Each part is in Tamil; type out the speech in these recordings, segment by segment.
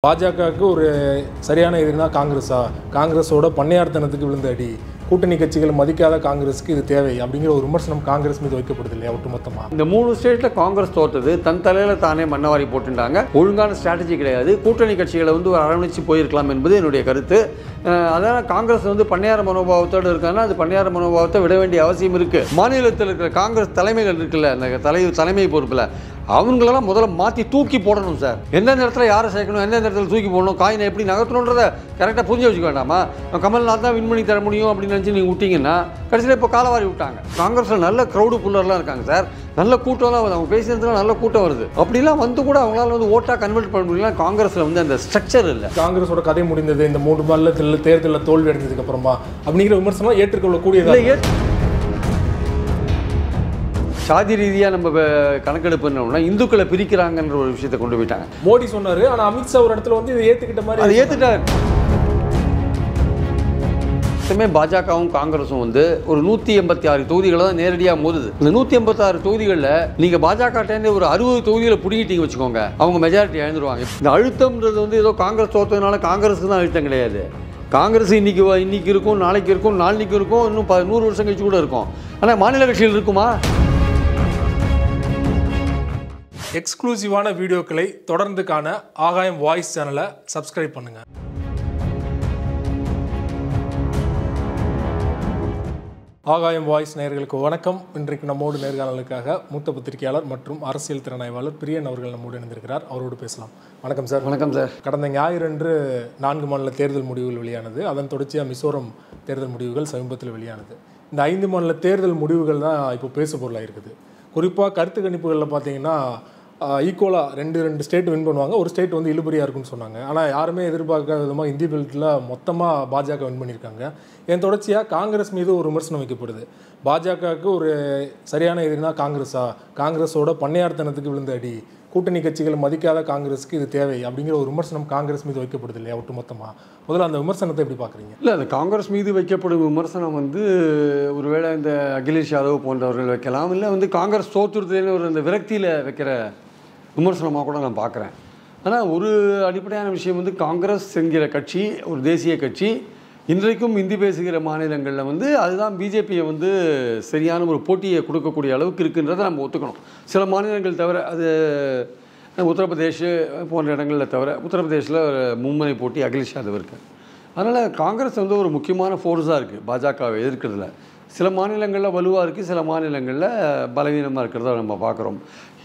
பாஜகவுக்கு ஒரு சரியான எதிரினா காங்கிரஸா, காங்கிரஸோட பண்ணையார்த்தனத்துக்கு விழுந்த அடி, கூட்டணி கட்சிகள் மதிக்காத காங்கிரஸுக்கு இது தேவை அப்படிங்கிற ஒரு விமர்சனம் காங்கிரஸ் மீது வைக்கப்படுது இல்லையா ஒட்டுமொத்தமாக? இந்த 3 ஸ்டேட்டில் காங்கிரஸ் தோற்றது தன் தலையில் தானே மண்ணவாரி போட்டுட்டாங்க. ஒழுங்கான ஸ்ட்ராட்டஜி கிடையாது. கூட்டணி கட்சிகளை ஒரு அரவணைச்சு போயிருக்கலாம் என்பது என்னுடைய கருத்து. அதனால் காங்கிரஸ் பண்ணையார மனோபாவத்தோடு இருக்காங்கன்னா அது பண்ணையார மனோபாவத்தை விட வேண்டிய அவசியம் இருக்குது. மாநிலத்தில் இருக்கிற காங்கிரஸ் தலைமைகள் இருக்குல்ல, அந்த தலைமை பொறுப்பில் அவங்களெல்லாம் முதல்ல மாற்றி தூக்கி போடணும் சார். எந்தெந்த இடத்துல யாரை சேர்க்கணும், எந்தெந்த இடத்துல தூக்கி போடணும், காயினை எப்படி நகர்த்தணுன்றதை கரெக்டாக புரிஞ்சு வச்சுக்க வேண்டாமா? கமல்நாத் தான் வின் பண்ணி தர முடியும் அப்படின்னு நினச்சி நீங்கள் விட்டீங்கன்னா கடைசியில் இப்போ காலவாரி விட்டாங்க. காங்கிரஸில் நல்ல க்ரௌடு புல்லர்லாம் இருக்காங்க சார், நல்ல கூட்டம்லாம் வருது, அவங்க பேசுறதுலாம் நல்ல கூட்டம் வருது. அப்படிலாம் கூட அவங்களால ஓட்டாக கன்வெர்ட் பண்ண முடியல. காங்கிரஸில் அந்த ஸ்ட்ரக்சர் இல்லை. காங்கிரஸோட கதை முடிந்தது இந்த 3 மாநிலத்தில் தேர்தலில் தோல்வி அடைஞ்சதுக்கு அப்புறமா அப்படிங்கிற விமர்சனம் ஏற்றுக்கொள்ளக்கூடியது. சாதி ரீதியாக நம்ம கணக்கெடுப்பு என்னன்னா இந்துக்களை பிரிக்கிறாங்கன்ற ஒரு விஷயத்தை கொண்டு போயிட்டாங்க. மோடி சொன்னார், ஆனால் அமித்ஷா ஒரு இடத்துல இதை ஏற்றுக்கிட்ட மாதிரி அதை ஏற்றுட்டார். பாஜகவும் காங்கிரஸும் ஒரு 186 தொகுதிகளை தான் நேரடியாக மோதுது. இந்த 186 தொகுதிகளில் நீங்கள் பாஜக ஒரு 60 தொகுதிகளை பிடிக்கிட்டீங்க வச்சுக்கோங்க, அவங்க மெஜாரிட்டி இழந்துருவாங்க. இந்த அழுத்தம்ன்றது ஏதோ காங்கிரஸ் தோற்றதுனால காங்கிரஸுக்கு தான் அழுத்தம் கிடையாது. காங்கிரஸ் இன்னைக்கு இருக்கும், நாளைக்கு இருக்கும், நாளைக்கு இருக்கும், இன்னும் 100 வருஷம் கழிச்சு கூட இருக்கும். ஆனால் மாநில கட்சிகள் இருக்குமா? எக்ஸ்க்ளூசிவான வீடியோக்களை தொடர்ந்து காண ஆகாயம் வாய்ஸ் சேனலை சப்ஸ்கிரைப் பண்ணுங்க. ஆகாயம் வாய்ஸ் நேயர்களுக்கு வணக்கம். இன்றைக்கு நம்மோடு நேர்காணலுக்காக மூத்த பத்திரிகையாளர் மற்றும் அரசியல் திறனாய்வாளர் பிரியன் அவர்கள் நம்மோடு இணைந்திருக்கிறார். அவரோடு பேசலாம். வணக்கம் சார். வணக்கம் சார். கடந்த ஞாயிறன்று 4 மாநில தேர்தல் முடிவுகள் வெளியானது. அதன் தொடர்ச்சியாக மிசோரம் தேர்தல் முடிவுகள் சமீபத்தில் வெளியானது. இந்த 5 மாநில தேர்தல் முடிவுகள் தான் இப்போ பேசு பொருளாக இருக்குது. குறிப்பாக கருத்து கணிப்புகளில் பார்த்தீங்கன்னா ஈக்குவலாக 2 ஸ்டேட் வின் பண்ணுவாங்க, ஒரு ஸ்டேட் இழுபறியாக இருக்குன்னு சொன்னாங்க. ஆனால் யாருமே எதிர்பார்க்காத விதமாக இந்திய பெல்ட்டில் மொத்தமாக பாஜக வின் பண்ணியிருக்காங்க. என் தொடர்ச்சியாக காங்கிரஸ் மீது ஒரு விமர்சனம் வைக்கப்படுது. பாஜகவுக்கு ஒரு சரியான எதிரினா காங்கிரஸா, காங்கிரஸோட பண்ணையார்த்தனத்துக்கு விழுந்த அடி, கூட்டணி கட்சிகள் மதிக்காத காங்கிரஸுக்கு இது தேவை அப்படிங்கிற ஒரு விமர்சனம் காங்கிரஸ் மீது வைக்கப்படுது இல்லையா ஒட்டுமொத்தமாக? முதல்ல அந்த விமர்சனத்தை எப்படி பார்க்குறீங்க? இல்லை, அந்த காங்கிரஸ் மீது வைக்கப்படும் விமர்சனம் ஒருவேளை இந்த அகிலேஷ் யாதவ் போன்றவர்கள் வைக்கலாம், இல்லை காங்கிரஸ் தோற்றுறதுன்னு அந்த விரக்தியில் வைக்கிற விமர்சனமாக கூட நான் பார்க்குறேன். ஆனால் ஒரு அடிப்படையான விஷயம் காங்கிரஸ் என்கிற கட்சி ஒரு தேசிய கட்சி. இன்றைக்கும் இந்தி பேசுகிற மாநிலங்களில் அதுதான் பிஜேபியை சரியான ஒரு போட்டியை கொடுக்கக்கூடிய அளவுக்கு இருக்குன்றதை நம்ம ஒத்துக்கணும். சில மாநிலங்கள் தவிர, அது உத்தரப்பிரதேஷ் போன்ற இடங்களில் தவிர, உத்தரப்பிரதேஷில் மும்முனை போட்டி அகிலேஷ் யாதவ் இருக்குது. அதனால் காங்கிரஸ் ஒரு முக்கியமான ஃபோர்ஸாக இருக்குது பாஜகவை எதிர்க்கிறதுல. சில மாநிலங்களில் வலுவாக இருக்குது, சில மாநிலங்களில் பலவீனமாக இருக்கிறத நம்ம பார்க்குறோம்.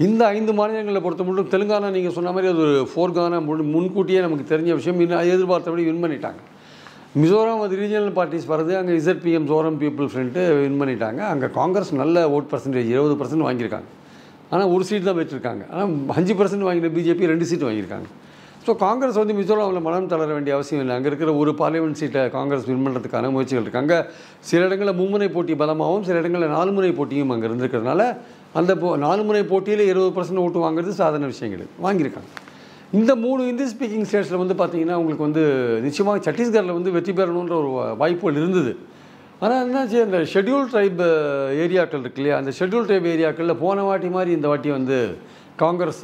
இந்த 5 மாநிலங்களில் பொறுத்த மட்டும் தெலுங்கானா நீங்கள் சொன்ன மாதிரி அது ஒரு ஃபோர்கான முன்கூட்டியே நமக்கு தெரிஞ்ச விஷயம். எதிர்பார்த்தபடி வின் பண்ணிட்டாங்க. மிசோரம் அது ரீஜனல் பார்ட்டிஸ் வருது, அங்கே ZPM Zoram people front win பண்ணிட்டாங்க. அங்கே காங்கிரஸ் நல்ல ஓட் பர்சன்டேஜ் 20% வாங்கியிருக்காங்க. ஆனால் ஒரு சீட் தான் பெற்றிருக்காங்க. ஆனால் 5% வாங்கின பிஜேபி 2 சீட் வாங்கியிருக்காங்க. ஸோ காங்கிரஸ் மிசோராமில் மனம் தளர வேண்டிய அவசியம் இல்லை. அங்கே இருக்கிற ஒரு பார்லிமெண்ட் சீட்டை காங்கிரஸ் வின் பண்ணுறதுக்கான முயற்சிகள் இருக்குது. அங்கே சில இடங்களில் மும்முனை போட்டி பலமாகவும், சில இடங்களில் 4 முனை போட்டியும் அங்கே இருந்திருக்கிறதுனால அந்த 4 முனை போட்டியில் 20% ஓட்டு வாங்குறது சாதாரண விஷயங்கள் வாங்கியிருக்காங்க. இந்த 3 இந்தி ஸ்பீக்கிங் ஸ்டேட்ஸில் பார்த்தீங்கன்னா உங்களுக்கு நிச்சயமாக சத்தீஸ்கரில் வெற்றி பெறணுன்ற ஒரு வாய்ப்புகள் இருந்தது. ஆனால் என்னாச்சு, அந்த ஷெட்யூல் ட்ரைப் ஏரியாக்கள் இருக்கு இல்லையா, அந்த ஷெட்யூல் ட்ரைப் ஏரியாக்களில் போன வாட்டி மாதிரி இந்த வாட்டி காங்கிரஸ்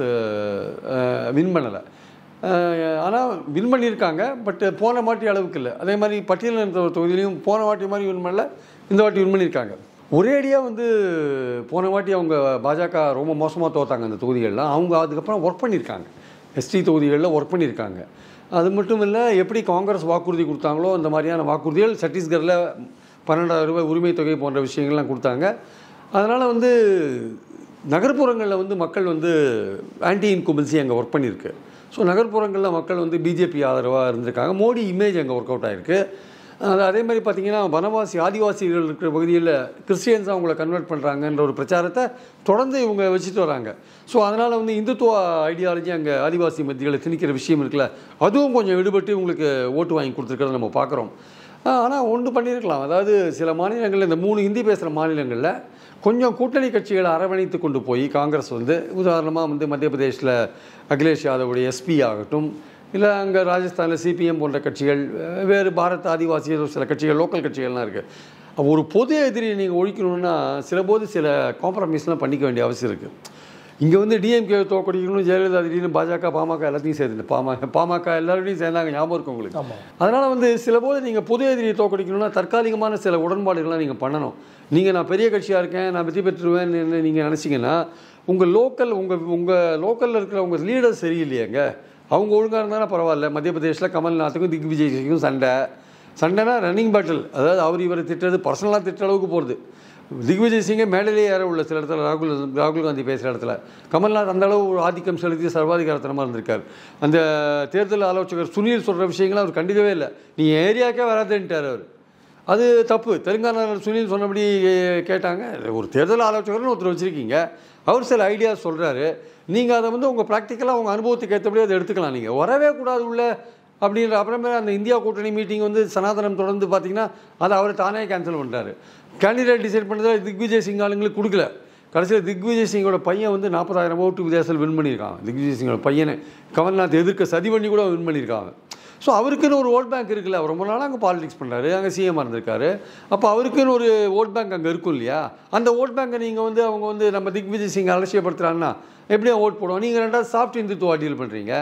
வின் பண்ணலை. ஆனால் வின் பண்ணியிருக்காங்க, பட் போன வாட்டி அளவுக்கு இல்லை. அதே மாதிரி பட்டியலில் தொகுதியிலையும் போன வாட்டி மாதிரி வின் பண்ணல, இந்த வாட்டி வின் பண்ணியிருக்காங்க. ஒரேடியாக போன வாட்டி அவங்க பாஜக ரொம்ப மோசமாக தோற்றாங்க அந்த தொகுதிகள்லாம். அவங்க அதுக்கப்புறம் ஒர்க் பண்ணியிருக்காங்க, எஸ்டி தொகுதிகளில் ஒர்க் பண்ணியிருக்காங்க. அது மட்டும் இல்லை, எப்படி காங்கிரஸ் வாக்குறுதி கொடுத்தாங்களோ அந்த மாதிரியான வாக்குறுதிகள் சத்தீஸ்கரில் 12,000 ரூபாய் உரிமை தொகை போன்ற விஷயங்கள்லாம் கொடுத்தாங்க. அதனால் நகர்ப்புறங்களில் மக்கள் ஆன்டி இன்கும்பன்சி அங்கே ஒர்க் பண்ணியிருக்கு. ஸோ நகர்ப்புறங்களில் மக்கள் பிஜேபி ஆதரவாக இருந்திருக்காங்க. மோடி இமேஜ் அங்கே ஒர்க் அவுட் ஆகிருக்கு. அதே மாதிரி பார்த்திங்கன்னா ஆதிவாசிகள் இருக்கிற பகுதியில் கிறிஸ்டியன்ஸாக அவங்கள கன்வெர்ட் பண்ணுறாங்கன்ற ஒரு பிரச்சாரத்தை தொடர்ந்து இவங்க வச்சுட்டு வராங்க. ஸோ அதனால் இந்துத்துவ ஐடியாலஜி அங்கே ஆதிவாசி மத்தியில் திணிக்கிற விஷயம் இருக்குல்ல, அதுவும் கொஞ்சம் விடுபட்டு இவங்களுக்கு ஓட்டு வாங்கி கொடுத்துருக்கிறத நம்ம பார்க்குறோம். ஆனால் ஒன்று பண்ணியிருக்கலாம், அதாவது சில மாநிலங்களில் இந்த 3 ஹிந்தி பேசுகிற மாநிலங்களில் கொஞ்சம் கூட்டணி கட்சிகளை அரவணைத்து கொண்டு போய் காங்கிரஸ் உதாரணமாக மத்திய பிரதேஷில் அகிலேஷ் யாதவுடைய SP ஆகட்டும், இல்லை அங்கே ராஜஸ்தானில் CPM போன்ற கட்சிகள், வேறு பாரத் ஆதிவாசி சில கட்சிகள், லோக்கல் கட்சிகள்லாம் இருக்குது. ஒரு பொது எதிரியை நீங்கள் ஒழிக்கணும்னா சில காம்ப்ரமைஸ்லாம் பண்ணிக்க வேண்டிய அவசியம் இருக்குது. இங்கே வந்து டிஎம்கே தோக்கடிக்கணும், ஜெயலலிதா திடீர்னு பாஜக பாமக எல்லாத்தையும் சேர்ந்து பாமக எல்லாரோடையும் சேர்ந்தாங்க, ஞாபகம் இருக்கும் உங்களுக்கு. அதனால் வந்து சில போது நீங்கள் பொது எதிரியை தோக்கடிக்கணும்னா தற்காலிகமான சில உடன்பாடுகள்லாம் நீங்கள் பண்ணணும். நீங்கள் நான் பெரிய கட்சியாக இருக்கேன், நான் வெற்றி பெற்றுருவேன்னு நீங்கள் நினச்சிங்கன்னா உங்கள் லோக்கலில் இருக்கிற உங்கள் லீடர்ஸ் சரியில்லையேங்க. அவங்க ஒழுங்காக இருந்தாலும் பரவாயில்ல. மத்திய பிரதேசில் கமல்நாத்துக்கும் திக்விஜய் சிங்கும் சண்டைனா ரன்னிங் பேட்டில். அதாவது அவர் இவரை திட்டுறது பர்சனலாக திட்டுற அளவுக்கு போகிறது. திக்விஜய் சிங்கை மேடையிலே ஏற உள்ள சில இடத்துல ராகுல் காந்தி பேசுகிற இடத்துல கமல்நாத் அந்த அளவு ஒரு ஆதிக்கம் செலுத்தி சர்வாதிகாரத்தனமாக இருந்திருக்கார். அந்த தேர்தல் ஆலோசகர் சுனில் சொல்கிற விஷயங்களை அவர் கண்டிக்கவே இல்லை. நீ ஏரியாக்கே வராதுன்ட்டார் அவர். அது தப்பு. தெலுங்கானாவில் சுனில் சொன்னபடி கேட்டாங்க. ஒரு தேர்தல் ஆலோசகர்னு ஒருத்தர் வச்சுருக்கீங்க, அவர் சில ஐடியாஸ் சொல்கிறாரு. நீங்கள் அதை வந்து உங்கள் ப்ராக்டிக்கலாக உங்கள் அனுபவத்துக்கு ஏற்றபடி அதை எடுத்துக்கலாம். நீங்கள் வரவே கூடாது உள்ள அப்படின்ற. அப்புறமே அந்த இந்தியா கூட்டணி மீட்டிங் வந்து சனாதனம் தொடர்ந்து பார்த்தீங்கன்னா அதை அவர் தானே கேன்சல் பண்ணுறாரு. கேண்டிடேட் டிசைட் பண்ணுறதுல திக்விஜய் சிங் ஆளுங்களுக்கு கொடுக்கல. கடைசியில் திக்விஜய் சிங்கோட பையன் வந்து 40,000 ஓட்டு வித்தியாசத்தில் வின் பண்ணியிருக்காங்க. திக்விஜய் சிங்கோட பையனை கமல்நாத் எதிர்க்க சதி பண்ணி கூட வின் பண்ணியிருக்காங்க. ஸோ அவருக்குன்னு ஒரு ஓட் பேங்க் இருக்குல்ல. அவர் ரொம்ப நாளாக அங்கே பாலிடிக்ஸ் பண்ணுறாரு, அங்கே சிஎம்மாக இருந்திருக்காரு. அப்போ அவருக்குன்னு ஒரு ஓட் பேங்க் அங்கே இருக்கும் இல்லையா? அந்த ஓட் பேங்கை நீங்கள் வந்து அவங்க வந்து நம்ம திக்விஜய் சிங் அலட்சியப்படுத்துகிறாங்கன்னா எப்படியா ஓட் போடுவோம்? நீங்கள் ரெண்டாவது சாஃப்ட் இந்துத்துவா டீல் பண்ணுறீங்க.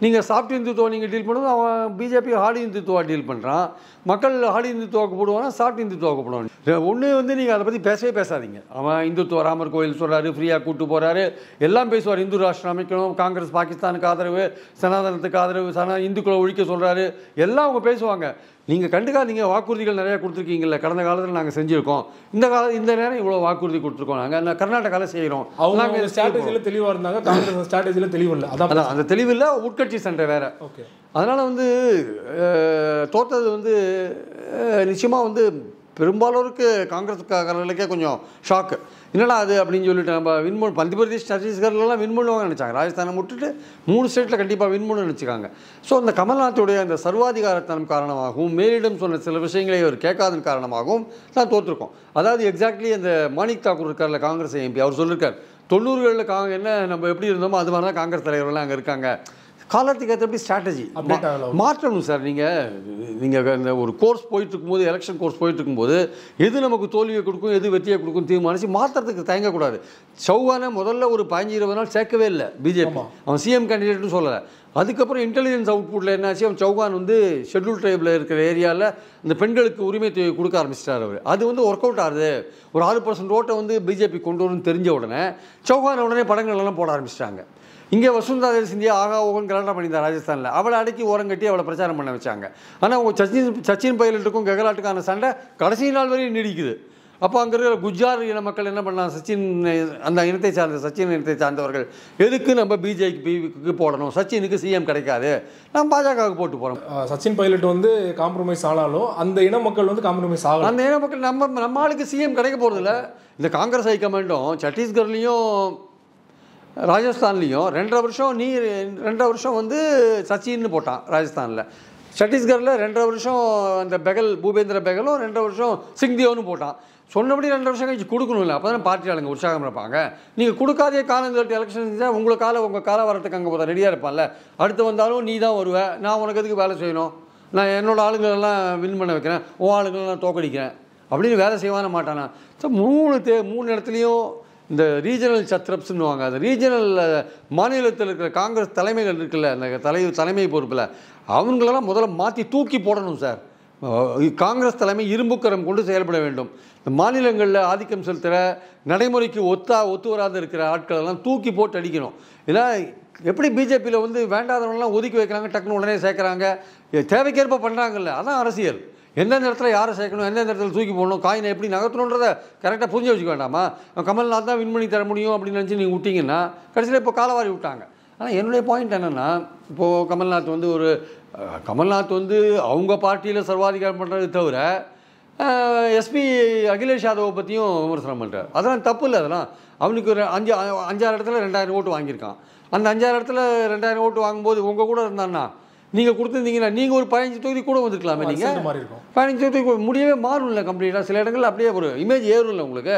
நீங்கள் சாஃப்ட் இந்துத்துவா நீங்கள் டீல் பண்ணும்போது அவன் பிஜேபி ஹார்ட் இந்துத்துவா டீல் பண்ணுறான். மக்கள் ஹார்ட் இந்துத்துவாக்கு போடுவானா சாஃப்ட் இந்துத்துவாக்கு போடுவாங்க. ஒன்று வந்து நீங்கள் அதை பற்றி பேசவே பேசாதீங்க. அவன் இந்துத்துவ ராமர் கோயில் சொல்கிறாரு, ஃப்ரீயாக கூப்பிட்டு போகிறாரு, எல்லாம் பேசுவார். இந்து ராஷ்டிரம் அமைக்கணும், காங்கிரஸ் பாகிஸ்தானுக்கு ஆதரவு, சனாதனத்துக்கு ஆதரவு, இந்துக்களை ஒழிக்க சொல்கிறாரு, எல்லாம் அவங்க பேசுவாங்க. நீங்கள் கண்டுக்காதீங்க. வாக்குறுதிகள் நிறையா கொடுத்துருக்கீங்கல்ல. கடந்த காலத்தில் நாங்கள் செஞ்சுருக்கோம். இந்த நேரம் இவ்வளோ வாக்குறுதி கொடுத்துருக்கோம். நாங்கள் கர்நாடகாவில் செய்கிறோம். அவங்க ஸ்ட்ராட்டஜியில் தெளிவாக இருந்தாங்க, காங்கிரஸ் ஸ்ட்ராட்டஜியில் தெளிவு இல்லை. அதான் அந்த தெளிவில்லை, உட்கட்சி சண்டை வேறு. ஓகே. அதனால் வந்து தோற்றது வந்து நிச்சயமாக வந்து பெரும்பாலோருக்கு காங்கிரஸ்காரர்களுக்கே கொஞ்சம் ஷாக்கு. என்னடா அது அப்படின்னு சொல்லிட்டு நம்ம விண்மூணு மத்திய பிரதேஷ் சத்தீஸ்கர்லாம் விண்மூணுவாங்க நினச்சாங்க. ராஜஸ்தானை விட்டுட்டு 3 ஸ்டேட்டில் கண்டிப்பாக விண்மூணு நினச்சிக்காங்க. ஸோ அந்த கமல்நாத்துடைய அந்த சர்வாதிகாரத்தனம் காரணமாகவும் மேலிடம் சொன்ன சில விஷயங்களை அவர் கேட்காதன் காரணமாகவும் தான் தோற்றுருக்கோம். அதாவது எக்ஸாக்ட்லி அந்த மாணிக் தாக்கூர் இருக்கார்ல, காங்கிரஸ் எம்பி, அவர் சொல்லியிருக்கார் 90களில் என்ன நம்ம எப்படி இருந்தோமோ அது மாதிரி தான் காங்கிரஸ் தலைவர்கள்லாம் அங்கே இருக்காங்க. காலத்துக்கு ஏற்ற எப்படி ஸ்ட்ராட்டஜி மாற்றணும் சார். நீங்கள் இந்த ஒரு கோர்ஸ் போயிட்டு இருக்கும்போது, எலெக்ஷன் கோர்ஸ் போயிட்டு இருக்கும்போது எது நமக்கு தோல்வியை கொடுக்கும், எது வெற்றியை கொடுக்கும் தீர்மானிச்சு மாற்றத்துக்கு தயங்கக்கூடாது. சௌகானை முதல்ல ஒரு 15-20 நாள் சேர்க்கவே இல்லை பிஜேபி. அவன் சிஎம் கேண்டிடேட்னு சொல்லலை. அதுக்கப்புறம் இன்டெலிஜென்ஸ் அவுட்புட்டில் என்னாச்சு, அவன் சௌகான் வந்து ஷெட்யூல் ட்ரைபில் இருக்கிற ஏரியாவில் இந்த பெண்களுக்கு உரிமை கொடுக்க ஆரம்பிச்சிட்டார் அவர். அது வந்து ஒர்க் அவுட் ஆகுது. ஒரு 6% ஓட்டை வந்து பிஜேபி கொண்டு வரும்னு தெரிஞ்ச உடனே சௌகான் உடனே படங்கள்லாம் போட ஆரம்பிச்சிட்டாங்க. இங்கே வசுந்தரா சிந்தியா ஆகா ஓகன் கலாட்டம் பண்ணியிருந்தார் ராஜஸ்தானில். அவளை அடக்கி ஓரங்கட்டி அவளை பிரச்சாரம் பண்ண வச்சாங்க. ஆனால் அவங்க சச்சின் பைலட்டுக்கும் கெகலாட்டுக்கான சண்டை கடைசி நாள் வரையும் நீடிக்குது. அப்போ அங்கே இருக்கிற குஜார் இன மக்கள் என்ன பண்ணலாம், அந்த இனத்தை சச்சின் இனத்தை சார்ந்தவர்கள் எதுக்கு நம்ம பிஜேபிக்கு போடணும், சச்சினுக்கு சிஎம் கிடைக்காது, நம்ம பாஜகவுக்கு போட்டு போகிறோம். சச்சின் பைலட் வந்து காம்ப்ரமைஸ் ஆனாலும் அந்த இன மக்கள் வந்து காம்ப்ரமைஸ் ஆகலாம். அந்த இன மக்கள் நம்ம ஆளுக்கு சிஎம் கிடைக்க போகிறதில்ல. இந்த காங்கிரஸ் ஹைகமாண்டும் சத்தீஸ்கர்லேயும் ராஜஸ்தான்லேயும் 2.5 வருஷம் வந்து சச்சின்னு போட்டான் ராஜஸ்தானில். சத்தீஸ்கரில் 2.5 வருஷம் அந்த பூபேந்திர பெகலும் 2 வருஷம் சிங்தியோன்னு போட்டான். சொன்னபடி 2 வருஷம் கழிச்சு கொடுக்கணும்ல, அப்போ தான் பார்ட்டி ஆளுங்க உற்சாகம் இருப்பாங்க. நீங்கள் கொடுக்காதே காலம் தட்டு எலெக்ஷன் செஞ்சால் உங்கள் காலம் வரத்துக்கு அங்கே போதா ரெடியாக இருப்பான்ல. அடுத்து வந்தாலும் நீ தான் வருவேன், நான் உனக்கு எதுக்கு வேலை செய்யணும், நான் என்னோடய ஆளுங்களெல்லாம் வின் பண்ண வைக்கிறேன், உன் ஆளுங்களெல்லாம் தோக்கடிக்கிறேன் அப்படின்னு வேலை செய்வான மாட்டானா. ஸோ 3 இடத்துலையும் இந்த ரீஜனல் சத்ரப்ஸ்ன்னுவாங்க. அந்த ரீஜனல் மாநிலத்தில் இருக்கிற காங்கிரஸ் தலைமைகள் இருக்குல்ல, அந்த தலைமை பொறுப்பில் அவங்களெல்லாம் முதல்ல மாற்றி தூக்கி போடணும் சார். காங்கிரஸ் தலைமை இரும்புக்கரம் கொண்டு செயல்பட வேண்டும். இந்த மாநிலங்களில் ஆதிக்கம் செலுத்துகிற நடைமுறைக்கு ஒத்து வராது இருக்கிற ஆட்களெல்லாம் தூக்கி போட்டு அடிக்கணும். ஏன்னா எப்படி பிஜேபியில் வந்து வேண்டாதவங்களாம் ஒதுக்கி வைக்கிறாங்க, டக்குன்னு உடனே சேர்க்குறாங்க, தேவைக்கேற்ப பண்ணுறாங்கல்ல, அதான் அரசியல். எந்தெந்த இடத்துல யாரை சேர்க்கணும், எந்தெந்த இடத்துல தூக்கி போடணும், காயினை எப்படி நகர்த்தணுன்றதை கரெக்டாக புரிஞ்சு வச்சுக்க வேண்டாமா? கமல்நாத் தான் வின் பண்ணி தர முடியும் அப்படின்னு நினச்சி நீங்கள் விட்டிங்கன்னா கடைசியில் இப்போ காலவாரி விட்டாங்க. ஆனால் என்னுடைய பாயிண்ட் என்னென்னா, இப்போது கமல்நாத் வந்து அவங்க பார்ட்டியில் சர்வாதிகாரம் பண்ணுறது தவிர எஸ்பி அகிலேஷ் யாதவை பற்றியும் விமர்சனம் பண்ணுறார். அதெல்லாம் தப்பு இல்லை. அதெல்லாம் அவனுக்கு ஒரு 5-6 இடத்துல 2000 ஓட்டு வாங்கியிருக்கான். அந்த 5-6 இடத்துல 2000 ஓட்டு வாங்கும்போது உங்கள் கூட இருந்தான்னா நீங்கள் கொடுத்துருந்தீங்கன்னா நீங்கள் ஒரு 15 தொகுதி கூட வந்துருக்கலாமே. நீங்கள் 15 தொகுதி முடியவே மாறும் இல்லை கம்ப்ளீட்டாக. சில இடங்கள் அப்படியே ஒரு இமேஜ் ஏறும் இல்லை உங்களுக்கு.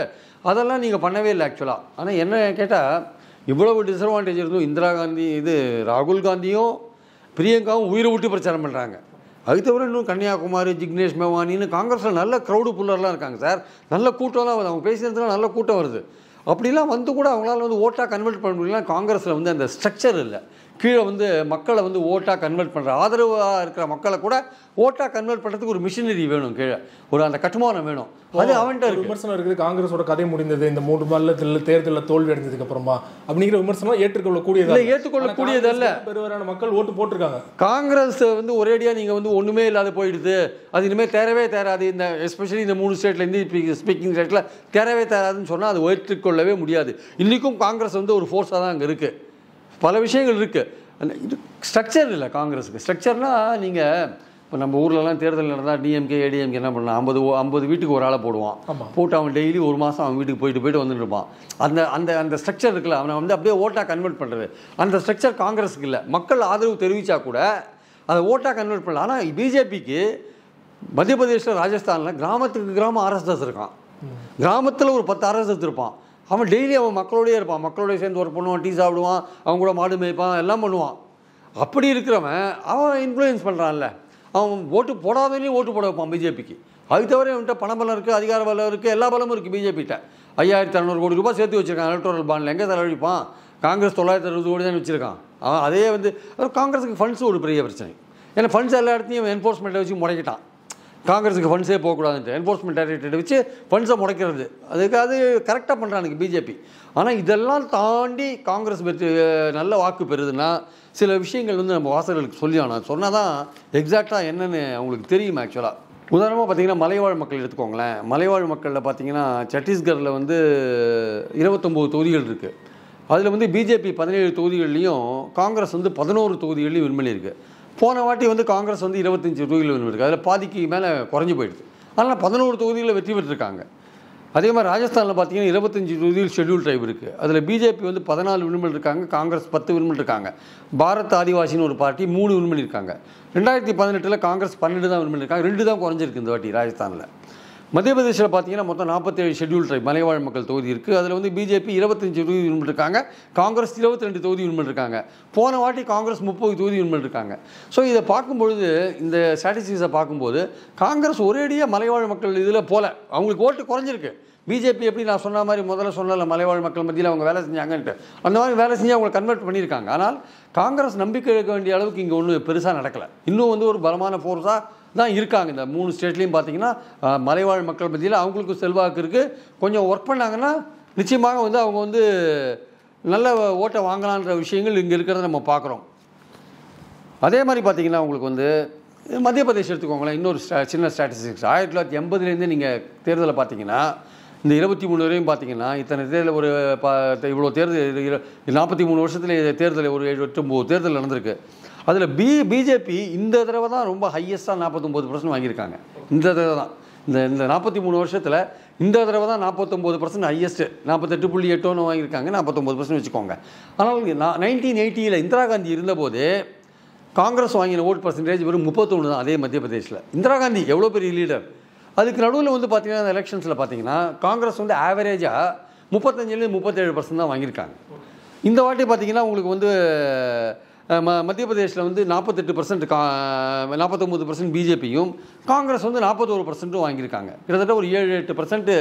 அதெல்லாம் நீங்கள் பண்ணவே இல்லை ஆக்சுவலாக. ஆனால் என்ன கேட்டால், இவ்வளவு டிஸ்அட்வான்டேஜ் இருந்தும் இந்திரா காந்தி ராகுல் காந்தியும் பிரியங்காவும் உயிரை விட்டு பிரச்சாரம் பண்ணுறாங்க. அது தவிர இன்னும் கன்னியாகுமரி, ஜிக்னேஷ் மேவானின்னு காங்கிரஸில் நல்ல க்ரௌடு புல்லர்லாம் இருக்காங்க சார். நல்ல கூட்டம்லாம் வருது. அவங்க பேசினதுலாம் நல்ல கூட்டம் வருது. அப்படிலாம் வந்து கூட அவங்களால வந்து ஓட்டாக கன்வெர்ட் பண்ண முடியல. காங்கிரஸில் வந்து அந்த ஸ்ட்ரக்சர் இல்லை. கீழே வந்து மக்களை வந்து ஓட்டாக கன்வெர்ட் பண்ணுற ஆதரவாக இருக்கிற மக்களை கூட ஓட்டாக கன்வெர்ட் பண்ணுறதுக்கு ஒரு மிஷினரி வேணும், கீழே ஒரு அந்த கட்டுமானம் வேணும். அது அவன்கிட்ட விமர்சனம் இருக்குது. காங்கிரஸோட கதை முடிந்தது இந்த 3 மாநிலத்தில் தேர்தலில் தோல்வி அடைஞ்சதுக்கு அப்புறமா அப்படிங்கிற விமர்சனம் ஏற்றுக்கொள்ளக்கூடியதல்ல. பெருவாரியான மக்கள் ஓட்டு போட்டிருக்காங்க. காங்கிரஸ் வந்து ஒரேடியாக நீங்கள் வந்து ஒன்றுமே இல்லாத போயிடுது, அது இனிமேல் தேரவே தேராது, இந்த எஸ்பெஷலி இந்த 3 ஸ்டேட்டில் இந்தி ஸ்பீக்கிங் ஸ்டேட்டில் தேரவே தேராதுன்னு சொன்னால் அது ஏற்றுக்கொள்ளவே முடியாது. இன்றைக்கும் காங்கிரஸ் வந்து ஒரு ஃபோர்ஸாக தான் அங்கே இருக்குது. பல விஷயங்கள் இருக்குது. அந்த இது ஸ்ட்ரக்சர் இல்லை காங்கிரஸுக்கு. ஸ்ட்ரக்சர்னால் நீங்கள் இப்போ நம்ம ஊர்லலாம் தேர்தல் நடந்தால் டிஎம்கே ஏடிஎம்கே என்ன பண்ணலாம், 50 வீட்டுக்கு ஒரு ஆளை போடுவான். போட்டு அவன் டெய்லி ஒரு மாதம் அவன் வீட்டுக்கு போயிட்டு வந்துட்டு இருப்பான். அந்த அந்த அந்த ஸ்ட்ரக்சர் இருக்குல்ல, அவனை வந்து அப்படியே ஓட்டாக கன்வெர்ட் பண்ணுறது, அந்த ஸ்ட்ரக்சர் காங்கிரஸுக்கு இல்லை. மக்கள் ஆதரவு தெரிவித்தா கூட அதை ஓட்டாக கன்வெர்ட் பண்ணலாம். ஆனால் பிஜேபிக்கு மத்திய பிரதேசில் ராஜஸ்தானில் கிராமத்துக்கு கிராமம் ஆர்எஸ்எஸ் இருக்கான். கிராமத்தில் ஒரு 10 ஆர்எஸ்எஸ் இருப்பான். அவன் டெய்லி அவன் மக்களோடய இருப்பான், மக்களோடய சேர்ந்து ஒர்க் பண்ணுவான், டீ சாப்பிடுவான், அவன் கூட மாடு மேய்ப்பான், எல்லாம் பண்ணுவான். அப்படி இருக்கிறவன் அவன் இன்ஃப்ளூயன்ஸ் பண்ணுறான்ல, அவன் ஓட்டு போடாதவனையும் ஓட்டு போட வைப்பான் பிஜேபிக்கு. அது தவிர அவன்கிட்ட பணபலம் இருக்குது, அதிகார பலம் இருக்குது, எல்லா பலமும் இருக்குது. பிஜேபிகிட்ட 5600 கோடி ரூபாய் சேர்த்து வச்சுருக்கான் எலக்ட்ரல் பாண்டில். எங்கே செலவழிப்பான்? காங்கிரஸ் 960 கோடி தான் வச்சுருக்கான். அவன் அதே வந்து காங்கிரஸுக்கு ஃபண்ட்ஸ் ஒரு பெரிய பிரச்சனை. ஏன்னா ஃபண்ட்ஸ் எல்லா இடத்தையும் என்ஃபோர்ஸ்மெண்ட்டை வச்சு முடக்கிட்டான். காங்கிரஸுக்கு ஃபண்ட்ஸே போகக்கூடாதுன்ட்டு என்ஃபோர்ஸ்மெண்ட் டைரக்டரேட் வச்சு ஃபண்ட்ஸை முடக்கிறது. அதுக்கு அது கரெக்டாக பண்ணுறானுங்க பிஜேபி. ஆனால் இதெல்லாம் தாண்டி காங்கிரஸ் நல்ல வாக்கு பெறுதுன்னா சில விஷயங்கள் வந்து நம்ம வாசகர்களுக்கு சொல்லி ஆனால் சொன்னால் தான் எக்ஸாக்டாக என்னென்னு அவங்களுக்கு தெரியும். ஆக்சுவலாக உதாரணமாக பார்த்திங்கன்னா மலைவாழ் மக்கள் எடுத்துக்கோங்களேன். மலைவாழ் மக்களில் பார்த்திங்கன்னா சத்தீஸ்கரில் வந்து 29 தொகுதிகள் இருக்குது. அதில் வந்து பிஜேபி 17 தொகுதிகள்லையும் காங்கிரஸ் வந்து 11 தொகுதிகள்லையும் வின் பண்ணியிருக்கு. போன வாட்டி வந்து காங்கிரஸ் வந்து 25 தொகுதிகள் வின் பண்ணியிருக்கு. அதில் பாதிக்கு மேலே குறைஞ்சி போயிடுது. அதனால் 11 தொகுதிகளில் வெற்றி பெற்றிருக்காங்க. அதே மாதிரி ராஜஸ்தானில் பார்த்தீங்கன்னா 25 தொகுதியில் ஷெட்யூல் ட்ரைப் இருக்குது. அதில் பிஜேபி வந்து 14 வின் பண்ணியிருக்காங்க, காங்கிரஸ் 10 வின் பண்ணியிருக்காங்க. பாரத் ஆதிவாசின்னு ஒரு பார்ட்டி 3 வின் பண்ணியிருக்காங்க. 2018 காங்கிரஸ் 12 தான் வின் பண்ணியிருக்காங்க, 2 தான் குறைஞ்சிருக்கு இந்த வாட்டி ராஜஸ்தானில். மத்திய பிரதேசில் பார்த்தீங்கன்னா மொத்தம் 47 ஷெட்யூல் ட்ரைப் மலைவாழ் மக்கள் தொகுதி இருக்குது. அதில் வந்து பிஜேபி 25 தொகுதி வின் பண்ணியிருக்காங்க, காங்கிரஸ் 22 தொகுதி வின் பண்ணியிருக்காங்க. போன வாட்டி காங்கிரஸ் 30 தொகுதி வின் பண்ணியிருக்காங்க. ஸோ இதை பார்க்கும்பொழுது, இந்த ஸ்டாட்டிஸ்டிக்ஸை பார்க்கும்போது காங்கிரஸ் ஒரேடியாக மலைவாழ் மக்கள் இதில் போல அவங்களுக்கு ஓட்டு குறைஞ்சிருக்கு. பிஜேபி எப்படி நான் சொன்ன மாதிரி முதல்ல சொன்னல மலைவாழ் மக்கள் மத்தியில் அவங்க வேலை செஞ்சாங்கன்ட்டு, அந்த மாதிரி வேலை செஞ்சு அவங்களை கன்வெர்ட் பண்ணியிருக்காங்க. ஆனால் காங்கிரஸ் நம்பிக்கை எடுக்க வேண்டிய அளவுக்கு இங்கே ஒன்றும் பெருசாக நடக்கலை. இன்னும் வந்து ஒரு பலமான ஃபோர்ஸாக தான் இருக்காங்க. இந்த 3 ஸ்டேட்லேயும் பார்த்தீங்கன்னா மலைவாழ் மக்கள் மத்தியில் அவங்களுக்கு செல்வாக்கு இருக்குது. கொஞ்சம் ஒர்க் பண்ணாங்கன்னா நிச்சயமாக வந்து அவங்க வந்து நல்ல ஓட்டை வாங்கலான்ற விஷயங்கள் இங்கே இருக்கிறத நம்ம பார்க்குறோம். அதே மாதிரி பார்த்திங்கன்னா உங்களுக்கு வந்து மத்திய பிரதேஷ் எடுத்துக்கோங்களேன். இன்னொரு சின்ன ஸ்டாட்டிஸ்டிக்ஸ் 1980 நீங்கள் தேர்தலை பார்த்தீங்கன்னா இந்த 23 வரையும் பார்த்தீங்கன்னா இத்தனை தேர்தல் ஒரு இவ்வளோ தேர்தல் 43 வருஷத்தில் தேர்தல் ஒரு 8-9 தேர்தல் நடந்திருக்கு. அதில் பிஜேபி இந்த தடவை தான் ரொம்ப ஹையஸ்ட்டாக 49% வாங்கியிருக்காங்க. இந்த தடவை தான் இந்த 43 வருஷத்தில் இந்த தடவை தான் 49% ஹையஸ்ட்டு. 48.8 வாங்கியிருக்காங்க, 49% வச்சுக்கோங்க. ஆனால் 1980 இந்திரா காந்தி இருந்தபோது காங்கிரஸ் வாங்கின ஓட் பர்சன்டேஜ் வெறும் 31 தான். அதே மத்திய பிரதேசில் இந்திரா காந்தி எவ்வளோ பெரிய லீடர். அதுக்கு நடுவில் வந்து பார்த்திங்கன்னா அந்த எலெக்ஷன்ஸில் பார்த்திங்கன்னா காங்கிரஸ் வந்து ஆவரேஜாக 35-37% தான் வாங்கியிருக்காங்க. இந்த வாட்டி பார்த்திங்கன்னா உங்களுக்கு வந்து மத்திய பிரதேசில் வந்து 48%, 49% பிஜேபியும், காங்கிரஸ் வந்து 41% வாங்கியிருக்காங்க. கிட்டத்தட்ட ஒரு 7-8%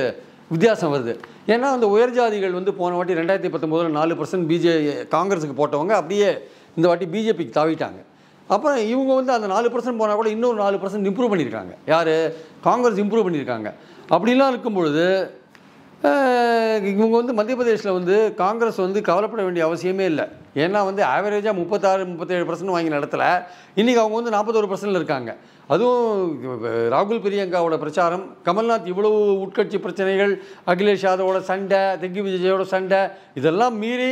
வித்தியாசம் வருது. ஏன்னா அந்த உயர் ஜாதிகள் வந்து போன வாட்டி 2019 4% காங்கிரஸுக்கு போட்டவங்க அப்படியே இந்த வாட்டி பிஜேபிக்கு தாவிட்டாங்க. அப்புறம் இவங்க வந்து அந்த 4% போனால் கூட இன்னொரு 4% இம்ப்ரூவ் பண்ணியிருக்காங்க. யார்? காங்கிரஸ் இம்ப்ரூவ் பண்ணியிருக்காங்க. அப்படிலாம் இருக்கும் பொழுது இவங்க வந்து மத்திய பிரதேசில் வந்து காங்கிரஸ் வந்து கவலைப்பட வேண்டிய அவசியமே இல்லை. ஏன்னா வந்து ஆவரேஜாக 36-37% வாங்கின இடத்துல இன்றைக்கி அவங்க வந்து 41% இருக்காங்க. அதுவும் ராகுல் பிரியங்காவோட பிரச்சாரம், கமல்நாத் இவ்வளவு உட்கட்சி பிரச்சனைகள், அகிலேஷ் யாதவோட சண்டை, திக்விஜயோட சண்டை, இதெல்லாம் மீறி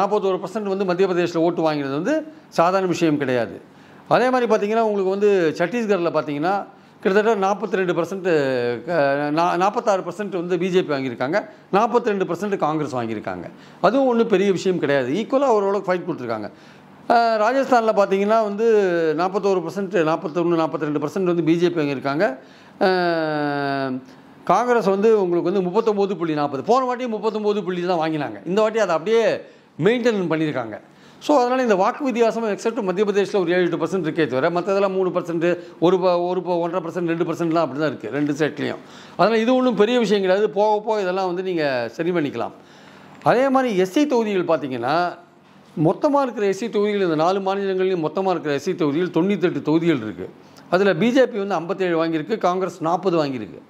41% வந்து மத்திய பிரதேசில் ஓட்டு வாங்கினது வந்து சாதாரண விஷயம் கிடையாது. அதே மாதிரி பார்த்திங்கன்னா உங்களுக்கு வந்து சத்தீஸ்கரில் பார்த்திங்கன்னா கிட்டத்தட்ட 42%, 46% வந்து பிஜேபி வாங்கியிருக்காங்க, 42% காங்கிரஸ் வாங்கியிருக்காங்க. அதுவும் ஒன்றும் பெரிய விஷயம் கிடையாது. ஈக்குவலாக ஓரளவுக்கு ஃபைட் கொடுத்துருக்காங்க. ராஜஸ்தானில் பார்த்திங்கன்னா வந்து 41%, 41-42% வந்து பிஜேபி வாங்கியிருக்காங்க. காங்கிரஸ் வந்து உங்களுக்கு வந்து 39.40, போன வாட்டியும் 39 தான் வாங்கினாங்க. இந்த வாட்டி அதை அப்படியே மெயின்டைன் பண்ணியிருக்காங்க. ஸோ அதனால் இந்த வாக்கு வித்தியாசம் எக்ஸப்ட் மத்திய பிரதேசில் ஒரு 7-8% இருக்கே தவிர மற்றதெல்லாம் 3%, 1.5%, 2%லாம் அப்படி தான் இருக்குது 2 ஸ்டேட்லேயும். அதனால் இது ஒன்றும் பெரிய விஷயம் கிடையாது. போக இதெல்லாம் வந்து நீங்கள் சரி பண்ணிக்கலாம். அதே மாதிரி எஸ்சி தொகுதிகள் பார்த்தீங்கன்னா மொத்தமாக இருக்கிற எஸ்சி தொகுதிகள் இந்த 4 மாநிலங்களையும் மொத்தமாக இருக்கிற எஸ்சி தொகுதிகள் 98 தொகுதிகள் இருக்குது. அதில் பிஜேபி வந்து 57 வாங்கியிருக்கு, காங்கிரஸ் 40 வாங்கியிருக்கு.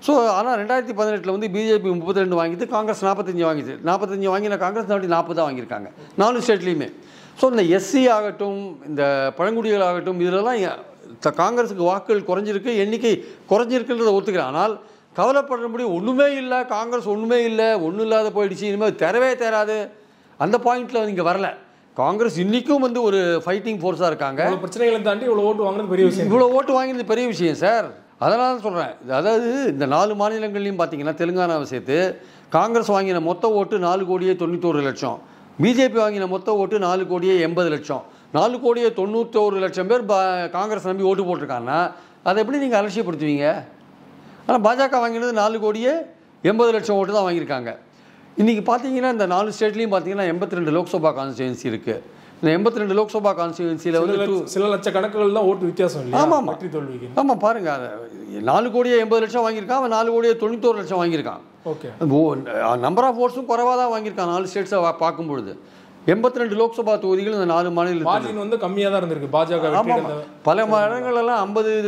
ஸோ ஆனால் 2018 வந்து பிஜேபி 32 வாங்கிட்டு காங்கிரஸ் 45 வாங்கிட்டு 45 வாங்கின காங்கிரஸ் 40 தான் வாங்கியிருக்காங்க 4 ஸ்டேட்லேயுமே. ஸோ இந்த எஸ்சி ஆகட்டும் இந்த பழங்குடிகள் ஆகட்டும் இதிலெல்லாம் காங்கிரஸுக்கு வாக்குகள் குறைஞ்சிருக்கு, எண்ணிக்கை குறைஞ்சிருக்குன்றதை ஒத்துக்கிறேன். ஆனால் கவலைப்படுறபடி ஒன்றுமே இல்லை, காங்கிரஸ் ஒன்றுமே இல்லை, ஒன்றும் இல்லாத போயிடுச்சு, இனிமேல் தரவே தராது அந்த பாயிண்டில் நீங்கள் வரல. காங்கிரஸ் இன்றைக்கும் வந்து ஒரு ஃபைட்டிங் ஃபோர்ஸாக இருக்காங்க. பிரச்சனைகளை தாண்டி இவ்வளோ ஓட்டு வாங்கினது பெரிய விஷயம். இவ்வளோ ஓட்டு வாங்கினது பெரிய விஷயம் சார். அதனால தான் சொல்கிறேன். அதாவது இந்த 4 மாநிலங்கள்லையும் பார்த்தீங்கன்னா தெலுங்கானாவை சேர்த்து காங்கிரஸ் வாங்கின மொத்த ஓட்டு 4,91,00,000, பிஜேபி வாங்கின மொத்த ஓட்டு 4,80,00,000. 4,91,00,000 பேர் காங்கிரஸ் நம்பி ஓட்டு போட்டிருக்காங்கன்னா அதை எப்படி நீங்கள் அலட்சியப்படுத்துவீங்க? ஆனால் பாஜக வாங்கினது 4,80,00,000 ஓட்டு தான் வாங்கியிருக்காங்க. இன்றைக்கி பார்த்தீங்கன்னா இந்த 4 ஸ்டேட்லேயும் பார்த்தீங்கன்னா 82 லோக்சபா கான்ஸ்டியூன்சி இருக்குது. இந்த 82 லோக்சபா கான்ஸ்டியூன்சியில் வந்து சில லட்ச கணக்குகள் தான் ஓட்டு வித்தியாசம் இல்லை. ஆமாம் வெற்றி தோல்விக்கு. ஆமாம் பாருங்கள், 4,80,00,000 வாங்கியிருக்கான், அவன் 4,91,00,000 வாங்கியிருக்கான். ஓகே, நம்பர் ஆஃப் ஓட்ஸும் குறைவாக தான் வாங்கியிருக்கான் 4 ஸ்டேட்ஸை பார்க்கும்பொழுது. 82 லோக்சபா தொகுதிகள் இந்த 4 மாநிலத்தில் வந்து கம்மியாக தான் இருந்திருக்கு பாஜக. ஆமாம், பல இடங்கள்லாம் 50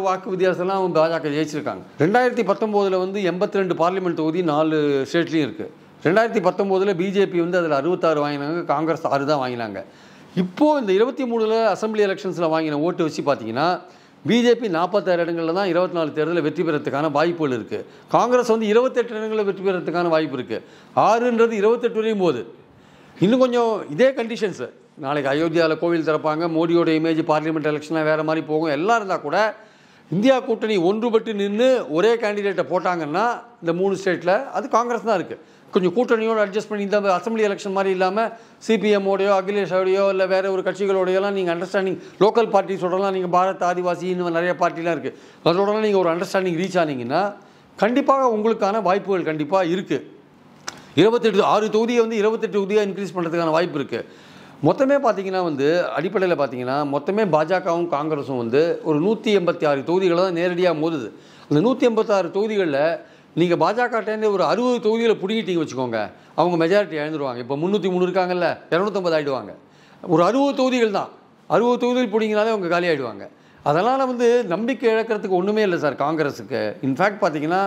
வாக்கு வித்தியாசம்லாம் பாஜக ஜெயிச்சிருக்காங்க. 2019 வந்து 82 பார்லிமெண்ட் தொகுதி 4 ஸ்டேட்லேயும் இருக்குது. 2019 பிஜேபி வந்து அதில் 66 வாங்கினாங்க, காங்கிரஸ் 6 தான் வாங்கினாங்க. இப்போது இந்த 23 அசம்பிளி எலெக்ஷன்ஸில் வாங்கின ஓட்டு வச்சு பார்த்தீங்கன்னா பிஜேபி 46 இடங்களில் தான் 24 தேர்தலில் வெற்றி பெறத்துக்கான வாய்ப்புகள் இருக்குது. காங்கிரஸ் வந்து 28 இடங்களில் வெற்றி பெறத்துக்கான வாய்ப்பு இருக்குது. 6ன்றது 28 வரையும் போகுது. இன்னும் கொஞ்சம் இதே கண்டிஷன்ஸு, நாளைக்கு அயோத்தியாவில் கோவில் திறப்பாங்க, மோடியோட இமேஜ் பார்லிமெண்ட் எலெக்ஷன்லாம் வேறு மாதிரி போகும், எல்லாம் இருந்தால் கூட இந்தியா கூட்டணி ஒன்றுபட்டு நின்று ஒரே கேண்டிடேட்டை போட்டாங்கன்னா இந்த 3 ஸ்டேட்டில் அது காங்கிரஸ் தான் இருக்குது. கொஞ்சம் கூட்டணியோடு அட்ஜஸ்ட் பண்ணி இந்த அசம்பிளி எலெக்ஷன் மாதிரி இல்லாமல் சிபிஎம்மோடையோ அகிலேஷோடையோ இல்லை வேறு ஒரு கட்சிகளோடையோலாம் நீங்கள் அண்டர்ஸ்டாண்டிங், லோக்கல் பார்ட்டிஸோடலாம் நீங்கள் பாரத் ஆதிவாசி இன்னும் நிறைய பார்ட்டிலாம் இருக்குது, அதோடலாம் நீங்கள் ஒரு அண்டர்ஸ்டாண்டிங் ரீச் ஆனீங்கன்னா கண்டிப்பாக உங்களுக்கான வாய்ப்புகள் கண்டிப்பாக இருக்குது. 6 தொகுதியை வந்து 28 தொகுதியாக இன்க்ரீஸ் பண்ணுறதுக்கான வாய்ப்பு இருக்குது. மொத்தமே பார்த்தீங்கன்னா வந்து அடிப்படையில் பார்த்தீங்கன்னா மொத்தமே பாஜகவும் காங்கிரஸும் வந்து ஒரு 186 தொகுதிகளை தான் நேரடியாக மோதுது. அந்த 186 தொகுதிகளில் நீங்கள் பாஜகட்டேருந்து ஒரு 60 தொகுதிகளை பிடிங்கிட்டீங்க வச்சுக்கோங்க, அவங்க மெஜாரிட்டி இழந்துருவாங்க. இப்போ 303 இருக்காங்கல்ல, 250 ஆகிடுவாங்க. ஒரு 60 தொகுதிகள் தான், 60 தொகுதிகள் பிடிங்கினாலே அவங்க காலி ஆகிடுவாங்க. அதனால் வந்து நம்பிக்கை இழக்கிறதுக்கு ஒன்றுமே இல்லை சார் காங்கிரஸுக்கு. இன்ஃபேக்ட் பார்த்தீங்கன்னா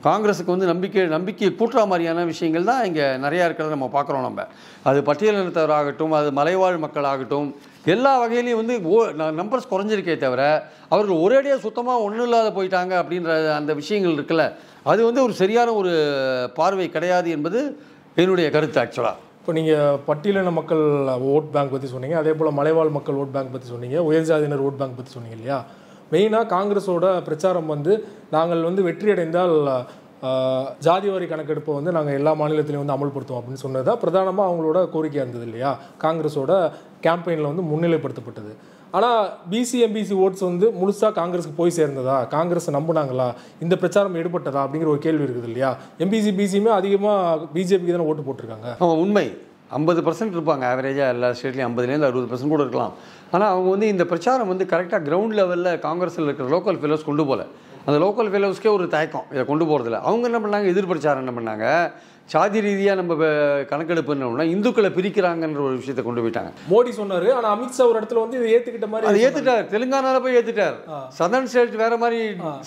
காங்கிரஸுக்கு வந்து நம்பிக்கையை கூட்டுற மாதிரியான விஷயங்கள் தான் இங்கே நிறையா இருக்கிறத நம்ம பார்க்குறோம். நம்ம அது பட்டியலினத்தவராகட்டும், அது மலைவாழ் மக்கள் ஆகட்டும், எல்லா வகையிலையும் வந்து நம்பர்ஸ் குறைஞ்சிருக்கே தவிர அவர்கள் ஒரேடியாக சுத்தமாக ஒன்றும் இல்லாத போயிட்டாங்க அப்படின்ற அந்த விஷயங்கள் இருக்குல்ல, அது வந்து ஒரு சரியான ஒரு பார்வை கிடையாது என்பது என்னுடைய கருத்து. ஆக்சுவலாக இப்போ நீங்கள் பட்டியலின மக்கள் ஓட் பேங்க் பற்றி சொன்னீங்க, அதே போல் மலைவாழ் மக்கள் ஓட் பேங்க் பற்றி சொன்னீங்க, உயர்ஜாதியினர் ஓட் பேங்க் பற்றி சொன்னீங்க இல்லையா? மெயினாக காங்கிரஸோட பிரச்சாரம் வந்து நாங்கள் வந்து வெற்றி அடைந்தால் ஜாதிவாரி கணக்கெடுப்பை வந்து நாங்கள் எல்லா மாநிலத்திலையும் வந்து அமல்படுத்துவோம் அப்படின்னு சொன்னது தான் பிரதானமாக அவங்களோட கோரிக்கையாக இருந்தது இல்லையா? காங்கிரஸோட கேம்பெயினில் வந்து முன்னிலைப்படுத்தப்பட்டது. ஆனால் பிசி எம்பிசி ஓட்ஸ் வந்து முழுசாக காங்கிரஸுக்கு போய் சேர்ந்ததா, காங்கிரஸை நம்பினாங்களா, இந்த பிரச்சாரம் எடுபட்டதா அப்படிங்கிற ஒரு கேள்வி இருக்குது இல்லையா? எம்பிசி பிசியுமே அதிகமாக பிஜேபிக்கு தானே ஓட்டு போட்டிருக்காங்க. ஆமாம், உண்மை. 50% இருப்பாங்க ஆவரேஜாக எல்லா ஸ்டேட்லேயும், 50லேருந்து 60% கூட இருக்கலாம். ஆனால் அவங்க வந்து இந்த பிரச்சாரம் வந்து கரெக்டாக கிரவுண்ட் லெவலில் காங்கிரஸில் இருக்கிற லோக்கல் ஃபெலோஸ் கொண்டு போகல. அந்த லோக்கல் ஃபெலோஸ்க்கே ஒரு தயக்கம் இதை கொண்டு போகிறதில்ல. அவங்க என்ன பண்ணாங்க, எதிர்பிரச்சாரம் என்ன பண்ணாங்க, சாதி ரீதியாக நம்ம கணக்கெடுப்பு என்னன்னா இந்துக்களை பிரிக்கிறாங்கன்ற ஒரு விஷயத்தை கொண்டு போயிட்டாங்க. மோடி சொன்னார், ஆனால் அமித்ஷா ஒரு இடத்துல வந்து இதை ஏற்றுக்கிட்ட மாதிரி அதை ஏற்றுட்டார். தெலுங்கானாவில் போய் ஏற்றுட்டார். சதர்ன் ஸ்டேட்ஸ் வேறு மாதிரி,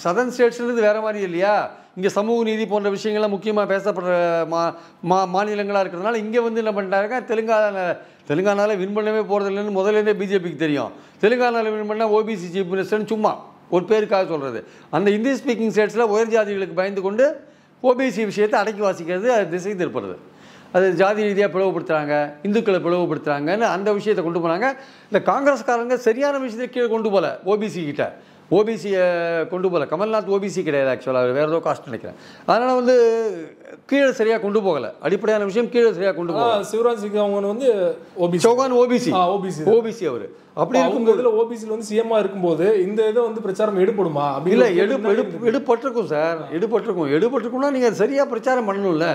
சதர்ன் ஸ்டேட்ஸ்ன்றது வேறு மாதிரி இல்லையா? இங்கே சமூக நீதி போன்ற விஷயங்கள்லாம் முக்கியமாக பேசப்படுற மாநிலங்களாக இருக்கிறதுனால இங்கே வந்து என்ன பண்ணிட்டாங்க, தெலுங்கானாவில் வின் பண்ணவே போகிறதில்லைன்னு முதலேருந்தே பிஜேபிக்கு தெரியும். தெலுங்கானாவில் வின் பண்ணால் ஓபிசி சீஃப் மினிஸ்டர்னு சும்மா ஒரு பேருக்காக சொல்கிறது. அந்த ஹிந்தி ஸ்பீக்கிங் ஸ்டேட்ஸில் உயர் ஜாதிகளுக்கு பயந்து கொண்டு ஓபிசி விஷயத்தை அடக்கி வாசிக்கிறது, அது திசை திருப்புறது, அது ஜாதி ரீதியாக பிளவுபடுத்துகிறாங்க, இந்துக்களை பிளவுபடுத்துகிறாங்கன்னு அந்த விஷயத்தை கொண்டு போனாங்க. இந்த காங்கிரஸ்காரங்க சரியான விஷயத்தை கீழே கொண்டு போகல, ஓபிசி கிட்ட ஓபிசியை கொண்டு போகல. கமல்நாத் ஓபிசி கிடையாது ஆக்சுவலாக, அவர் வேறு ஏதோ காஸ்ட் நினைக்கிறேன். அதனால் வந்து கீழே சரியாக கொண்டு போகலை, அடிப்படையான விஷயம் கீழே சரியாக கொண்டு போகல. சிவராஜ் சிங் அவங்க வந்து ஓபிசி, சௌகான் ஓபிசி அவர். அப்படி இருக்கும்போது ஓபிசியில் வந்து சிஎம்மா இருக்கும்போது இந்த இதை வந்து பிரச்சாரம் எடுபடுமா? இல்லை, எடுபட்டிருக்கும் சார், எடுபட்டிருக்கும்னா நீங்கள் சரியாக பிரச்சாரம் பண்ணணும்ல.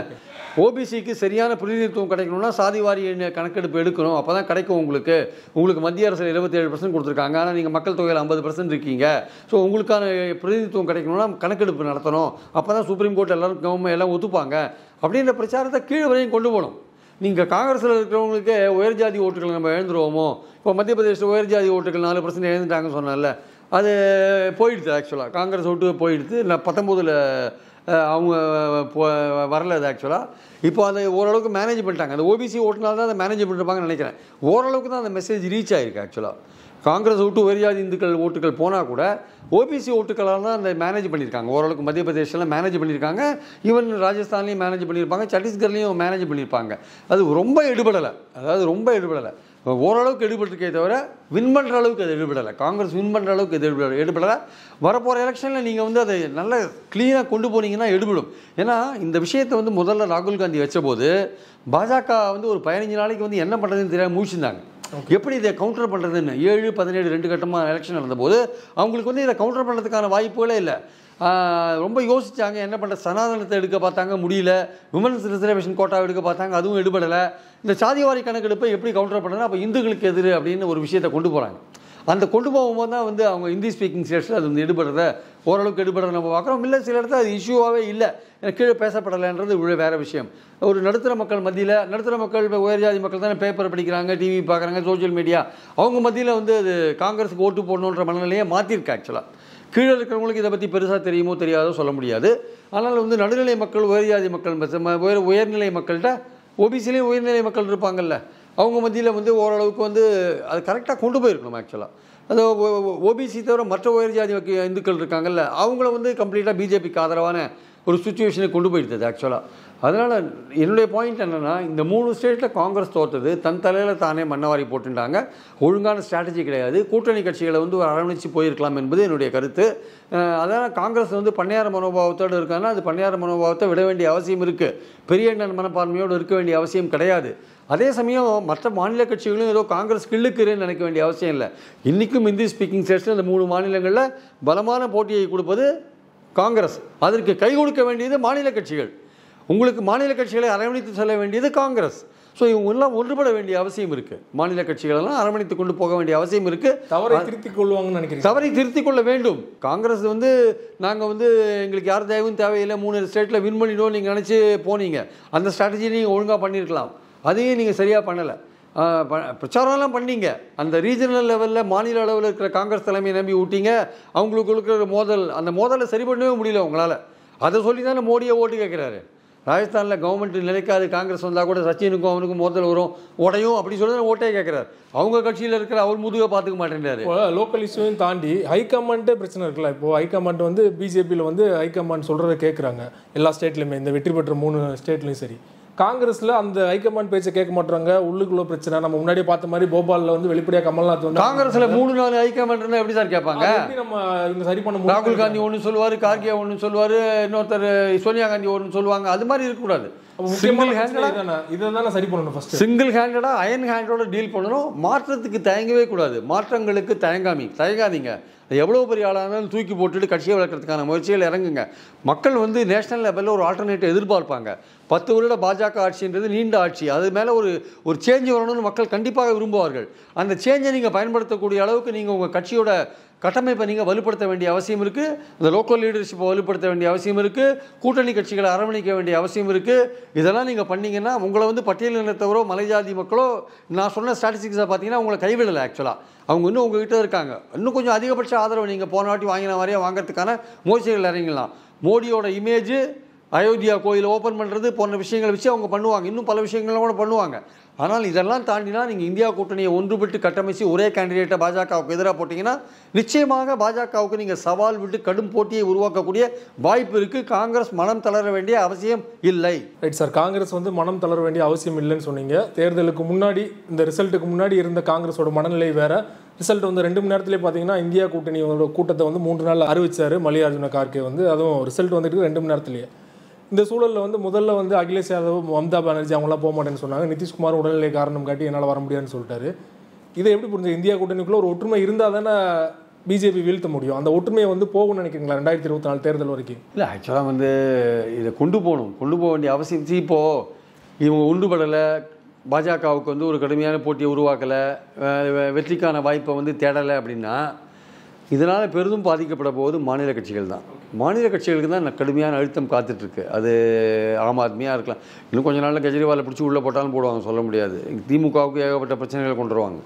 ஓபிசிக்கு சரியான பிரதிநிதித்துவம் கிடைக்கணும்னா சாதிவாரி கணக்கெடுப்பு எடுக்கணும், அப்போ தான் கிடைக்கும் உங்களுக்கு மத்திய அரசு 27% கொடுத்துருக்காங்க, ஆனால் நீங்கள் மக்கள் தொகையில் 50% இருக்கீங்க. ஸோ உங்களுக்கான பிரதிநிதித்துவம் கிடைக்கணும்னா கணக்கெடுப்பு நடத்தணும், அப்போ தான் சுப்ரீம் கோர்ட் எல்லாரும் கவர்மெண்ட் எல்லாம் ஒத்துப்பாங்க அப்படின்ற பிரச்சாரத்தை கீழே வரையும் கொண்டு போகணும். நீங்கள் காங்கிரஸில் இருக்கிறவங்களுக்கு உயர் ஜாதி ஓட்டுகள் நம்ம எழுந்துருவோமோ, இப்போ மத்திய பிரதேசத்தில் உயர் ஜாதி ஓட்டுகள் 4% எழுந்துட்டாங்கன்னு சொன்னால அது போயிடுது. ஆக்சுவலாக காங்கிரஸ் ஓட்டு போயிடுது. நான் 19 அவங்க வரல. அது ஆக்சுவலாக இப்போ அதை ஓரளவுக்கு மேனேஜ் பண்ணிட்டாங்க. அந்த ஓபிசி ஓட்டுனால தான் அதை மேனேஜ் பண்ணிருப்பாங்கன்னு நினைக்கிறேன். ஓரளவுக்கு தான் அந்த மெசேஜ் ரீச் ஆகிருக்கு. ஆக்சுவலாக காங்கிரஸ் ஓட்டு உயர்ஜாதி இந்துக்கள் ஓட்டுகள் போனால் கூட ஓபிசி ஓட்டுக்களால் தான் அந்த மேனேஜ் பண்ணியிருக்காங்க. ஓரளவுக்கு மத்திய பிரதேசில் மேனேஜ் பண்ணியிருக்காங்க, ஈவன் ராஜஸ்தான்லேயும் மேனேஜ் பண்ணியிருப்பாங்க, சத்தீஸ்கர்லேயும் மேனேஜ் பண்ணியிருப்பாங்க. அது ரொம்ப எடுபடலை, ரொம்ப எடுபடலை. ஓரளவுக்கு எடுபட்டுருக்கே தவிர வின் பண்ணுற அளவுக்கு அது எடுபடலை. காங்கிரஸ் வின் பண்ணுற அளவுக்கு அது எடுபடலை. வரப்போகிற எலெக்ஷனில் நீங்கள் அதை நல்லா க்ளீனாக கொண்டு போனீங்கன்னா எடுபடும். ஏன்னா இந்த விஷயத்தை முதல்ல ராகுல் காந்தி வச்சபோது பாஜக ஒரு 15 நாளைக்கு என்ன பண்ணுறதுன்னு தெரியாமல் முடிச்சிருந்தாங்க. எப்படி இதை கவுண்டர் பண்ணுறதுன்னு 7, 17 2 கட்டமாக எலெக்ஷன் நடந்தபோது அவங்களுக்கு இதை கவுண்டர் பண்ணுறதுக்கான வாய்ப்புகளே இல்லை. ரொம்ப யோசித்தாங்க, என்ன பண்ணுற, சனாதனத்தை எடுக்க பார்த்தாங்க, முடியல. விமன்ஸ் ரிசர்வேஷன் கோட்டா எடுக்க பார்த்தாங்க, அதுவும் எடுபடலை. இந்த சாதிவாரி கணக்கெடுப்பை எப்படி கவுண்டர் பண்ணுறது, அப்போ இந்துக்களுக்கு எதிர் அப்படின்னு ஒரு விஷயத்தை கொண்டு போகிறாங்க. அந்த கொண்டு போகும்போது தான் அவங்க ஹிந்தி ஸ்பீக்கிங் ஸ்டேட்ஸில் அது எடுபடுறத ஓரளவுக்கு எடுபடுறத நம்ம பார்க்குறோம். இல்லை சில இடத்துல அது இஷ்யூவாகவே இல்லை, கீழே பேசப்படலைன்றது வேறு விஷயம். ஒரு நடுத்தர மக்கள் மத்தியில், நடுத்தர மக்கள் உயர் ஜாதி மக்கள் தானே பேப்பர் படிக்கிறாங்க, டிவி பார்க்குறாங்க, சோஷியல் மீடியா, அவங்க மத்தியில் அது காங்கிரஸுக்கு ஓட்டு போடணுன்ற மனநிலையை மாற்றிருக்கு. ஆக்சுவலாக கீழே இருக்கிறவங்களுக்கு இதை பற்றி பெருசாக தெரியுமோ தெரியாதோ சொல்ல முடியாது. ஆனால் நடுநிலை மக்கள், உயர் ஜாதி மக்கள், உயர்நிலை மக்கள்கிட்ட ஓபிசிலேயும் உயர்நிலை மக்கள் இருப்பாங்கல்ல, அவங்க மத்தியில் ஓரளவுக்கு அது கரெக்டாக கொண்டு போயிருக்கணும். ஆக்சுவலாக அது ஓபிசி தவிர மற்ற உயர் ஜாதி இந்துக்கள் இருக்காங்கல்ல, அவங்கள கம்ப்ளீட்டாக பிஜேபிக்கு ஆதரவான ஒரு சுச்சுவேஷனை கொண்டு போயிடுது. ஆக்சுவலாக அதனால் என்னுடைய பாயிண்ட் என்னென்னா, இந்த 3 ஸ்டேட்டில் காங்கிரஸ் தோற்றது தன் தலையில் தானே மண்ணவாரி போட்டுட்டாங்க. ஒழுங்கான ஸ்ட்ராட்டஜி கிடையாது. கூட்டணி கட்சிகளை ஒரு அரவணைச்சு போயிருக்கலாம் என்பது என்னுடைய கருத்து. அதனால் காங்கிரஸ் பண்ணையார மனோபாவத்தோடு இருக்காங்கன்னா அது பண்ணையார மனோபாவத்தை விட வேண்டிய அவசியம் இருக்குது. பெரிய எண்ணன் மனப்பான்மையோடு இருக்க வேண்டிய அவசியம் கிடையாது. அதே சமயம் மற்ற மாநில கட்சிகளும் ஏதோ காங்கிரஸ் கிள்ளுக்குறேன்னு நினைக்க வேண்டிய அவசியம் இல்லை. இன்றைக்கும் ஹிந்தி ஸ்பீக்கிங் ஸ்டேட்ஸில் இந்த 3 மாநிலங்களில் பலமான போட்டியை கொடுப்பது காங்கிரஸ். அதற்கு கை கொடுக்க வேண்டியது மாநில கட்சிகள். உங்களுக்கு மாநில கட்சிகளை அரவணைத்து செல்ல வேண்டியது காங்கிரஸ். ஸோ இவங்கெல்லாம் ஒன்றுபட வேண்டிய அவசியம் இருக்குது. மாநில கட்சிகளெல்லாம் அரவணைத்து கொண்டு போக வேண்டிய அவசியம் இருக்குது. தவறை திருத்திக் கொள்வாங்கன்னு நினைக்கிறேன். தவறை திருத்திக் கொள்ள வேண்டும். காங்கிரஸ் நாங்கள் எங்களுக்கு யார் தேவையும் தேவையில்லை, 3 ஸ்டேட்டில் வின் பண்ணிடுவோம் நீங்கள் நினச்சி போனீங்க. அந்த ஸ்ட்ராட்டஜியை நீங்கள் ஒழுங்காக பண்ணியிருக்கலாம், அதையும் நீங்கள் சரியாக பண்ணலை. பிரச்சாரம்லாம் பண்ணீங்க, அந்த ரீஜனல் லெவலில் மாநில அளவில் இருக்கிற காங்கிரஸ் தலைமையை நம்பி விட்டீங்க. அவங்களுக்கு இருக்கிற மோதல், அந்த மோதலை சரி பண்ணவே முடியல உங்களால். அதை சொல்லி தானே மோடியை ஓட்டு கேட்குறாரு. ராஜஸ்தானில் கவர்மெண்ட் நிலைக்காது, காங்கிரஸ் வந்தால் கூட சச்சினுக்கும் அவனுக்கும் மோதல் வரும், உடையும் அப்படி சொல்லி தான் ஓட்டே கேட்குறாரு. அவங்க கட்சியில் இருக்கிற அவர் முதுகை பார்த்துக்க மாட்டேங்கிறாரு. லோக்கல் இஷ்யூவையும் தாண்டி ஹைகமாண்டே பிரச்சனை இருக்குல்ல. இப்போது ஹைகமாண்ட் பிஜேபியில் ஹைகமாண்ட் சொல்கிறத கேட்குறாங்க எல்லா ஸ்டேட்லையுமே, இந்த வெற்றி பெற்ற 3 ஸ்டேட்லையும் சரி. காங்கிரஸில் அந்த ஹைகமாண்ட் பேச்சை கேட்க மாட்டாங்க. உள்ளுக்குள்ள பிரச்சனை நம்ம முன்னாடியே பார்த்த மாதிரி போபாலில் வெளிப்படையாக கமல்நாத் காங்கிரஸில் 3-4 ஹைகமாண்ட் எப்படி சார் கேட்பாங்க? நம்ம இவங்க சரி பண்ண ராகுல் காந்தி ஒன்று சொல்லுவார், கார்கே ஒன்று சொல்லுவார், இன்னொருத்தர் சோனியா காந்தி ஒன்று சொல்லுவாங்க. அது மாதிரி இருக்கக்கூடாது. சிங்கிள் ஹேண்டடா அயன் ஹேண்டோட டீல் பண்ணணும். மாற்றத்துக்கு தயங்கவே கூடாது. மாற்றங்களுக்கு தயங்காதீங்க. எவ்வளோ பெரிய ஆளானாலும் தூக்கி போட்டுட்டு கட்சியை வளர்க்கறதுக்கான முயற்சிகள் இறங்குங்க. மக்கள் நேஷனல் லெவலில் ஒரு ஆல்டர்னேட்டிவ் எதிர்பார்ப்பாங்க. 10 வருட பாஜக ஆட்சின்றது நீண்ட ஆட்சி. அது மேலே ஒரு சேஞ்ச் வரணும்னு மக்கள் கண்டிப்பாக விரும்புவார்கள். அந்த சேஞ்சை நீங்கள் பயன்படுத்தக்கூடிய அளவுக்கு நீங்கள் உங்கள் கட்சியோட கட்டமைப்பை நீங்கள் வலுப்படுத்த வேண்டிய அவசியம் இருக்குது. அந்த லோக்கல் லீடர்ஷிப்பை வலுப்படுத்த வேண்டிய அவசியம் இருக்குது. கூட்டணி கட்சிகளை அரவணைக்க வேண்டிய அவசியம் இருக்குது. இதெல்லாம் நீங்கள் பண்ணிங்கன்னா உங்களை பட்டியலினத்தவரோ மலைஜாதி மக்களோ நான் சொன்ன ஸ்டாட்டிஸ்டிக்ஸை பார்த்தீங்கன்னா உங்களை கைவிடலை. ஆக்சுவலாக அவங்க இன்னும் உங்ககிட்ட இருக்காங்க. இன்னும் கொஞ்சம் அதிகபட்ச ஆதரவு நீங்கள் போன வாட்டி வாங்கின மாதிரியே வாங்கிறதுக்கான முயற்சிகள் இறங்கலாம். மோடியோட இமேஜ், அயோத்தியா கோயிலை ஓப்பன் பண்ணுறது போன்ற விஷயங்களை வச்சு அவங்க பண்ணுவாங்க. இன்னும் பல விஷயங்களும் கூட பண்ணுவாங்க. ஆனால் இதெல்லாம் தாண்டினா நீங்கள் இந்தியா கூட்டணியை ஒன்றுபட்டு கட்டமைச்சு ஒரே கேண்டிடேட்டை பாஜகவுக்கு எதிராக போட்டிங்கன்னா நிச்சயமாக பாஜகவுக்கு நீங்கள் சவால் விட்டு கடும் போட்டியை உருவாக்கக்கூடிய வாய்ப்பு இருக்குது. காங்கிரஸ் மனம் தளர வேண்டிய அவசியம் இல்லை. ரைட் சார், காங்கிரஸ் மனம் தளர வேண்டிய அவசியம் இல்லைன்னு சொன்னீங்க. தேர்தலுக்கு முன்னாடி, இந்த ரிசல்ட்டுக்கு முன்னாடி இருந்த காங்கிரஸோட மனநிலை வேறு. ரிசல்ட் 2 மணி நேரத்திலே பார்த்தீங்கன்னா இந்தியா கூட்டணியோட கூட்டத்தை 3 நாள் அறிவிச்சார் மல்லிகார்ஜுன கார்கே. அதுவும் ரிசல்ட் 2 மணி நேரத்திலேயே. இந்த சூழலில் முதல்ல அகிலேஷ் யாதவ், மம்தா பானர்ஜி அவங்களாம் போக மாட்டேன்னு சொன்னாங்க. நிதிஷ்குமார் உடல்நிலை காரணம் காட்டி என்னால் வர முடியாதுன்னு சொல்லிட்டாரு. இதை எப்படி புரிஞ்சு? இந்தியா கூட்டணிக்குள்ள ஒரு ஒற்றுமை இருந்தால் தானே பிஜேபி வீழ்த்த முடியும்? அந்த ஒற்றுமையை வந்து போகும்னு நினைக்கிறீங்களா 2024 தேர்தல் வரைக்கும்? இல்லை, ஆக்சுவலாக வந்து இதை கொண்டு போக வேண்டிய அவசியம். இப்போது இவங்க ஒன்றுபடலை, பாஜகவுக்கு வந்து ஒரு கடுமையான போட்டியை உருவாக்கலை, வெற்றிக்கான வாய்ப்பை வந்து தேடலை அப்படின்னா இதனால் பெரிதும் பாதிக்கப்பட போவது மாநில கட்சிகள் தான். மாநில கட்சிகளுக்கு தான் கடுமையான அழுத்தம் காத்துட்ருக்கு. அது ஆம் ஆத்மியாக இருக்கலாம், இன்னும் கொஞ்ச நாளில் கெஜ்ரிவாலை பிடிச்சி உள்ளே போட்டாலும் போடுவாங்க, சொல்ல முடியாது. திமுகவுக்கு ஏகப்பட்ட பிரச்சனைகளை கொண்டு வருவாங்க,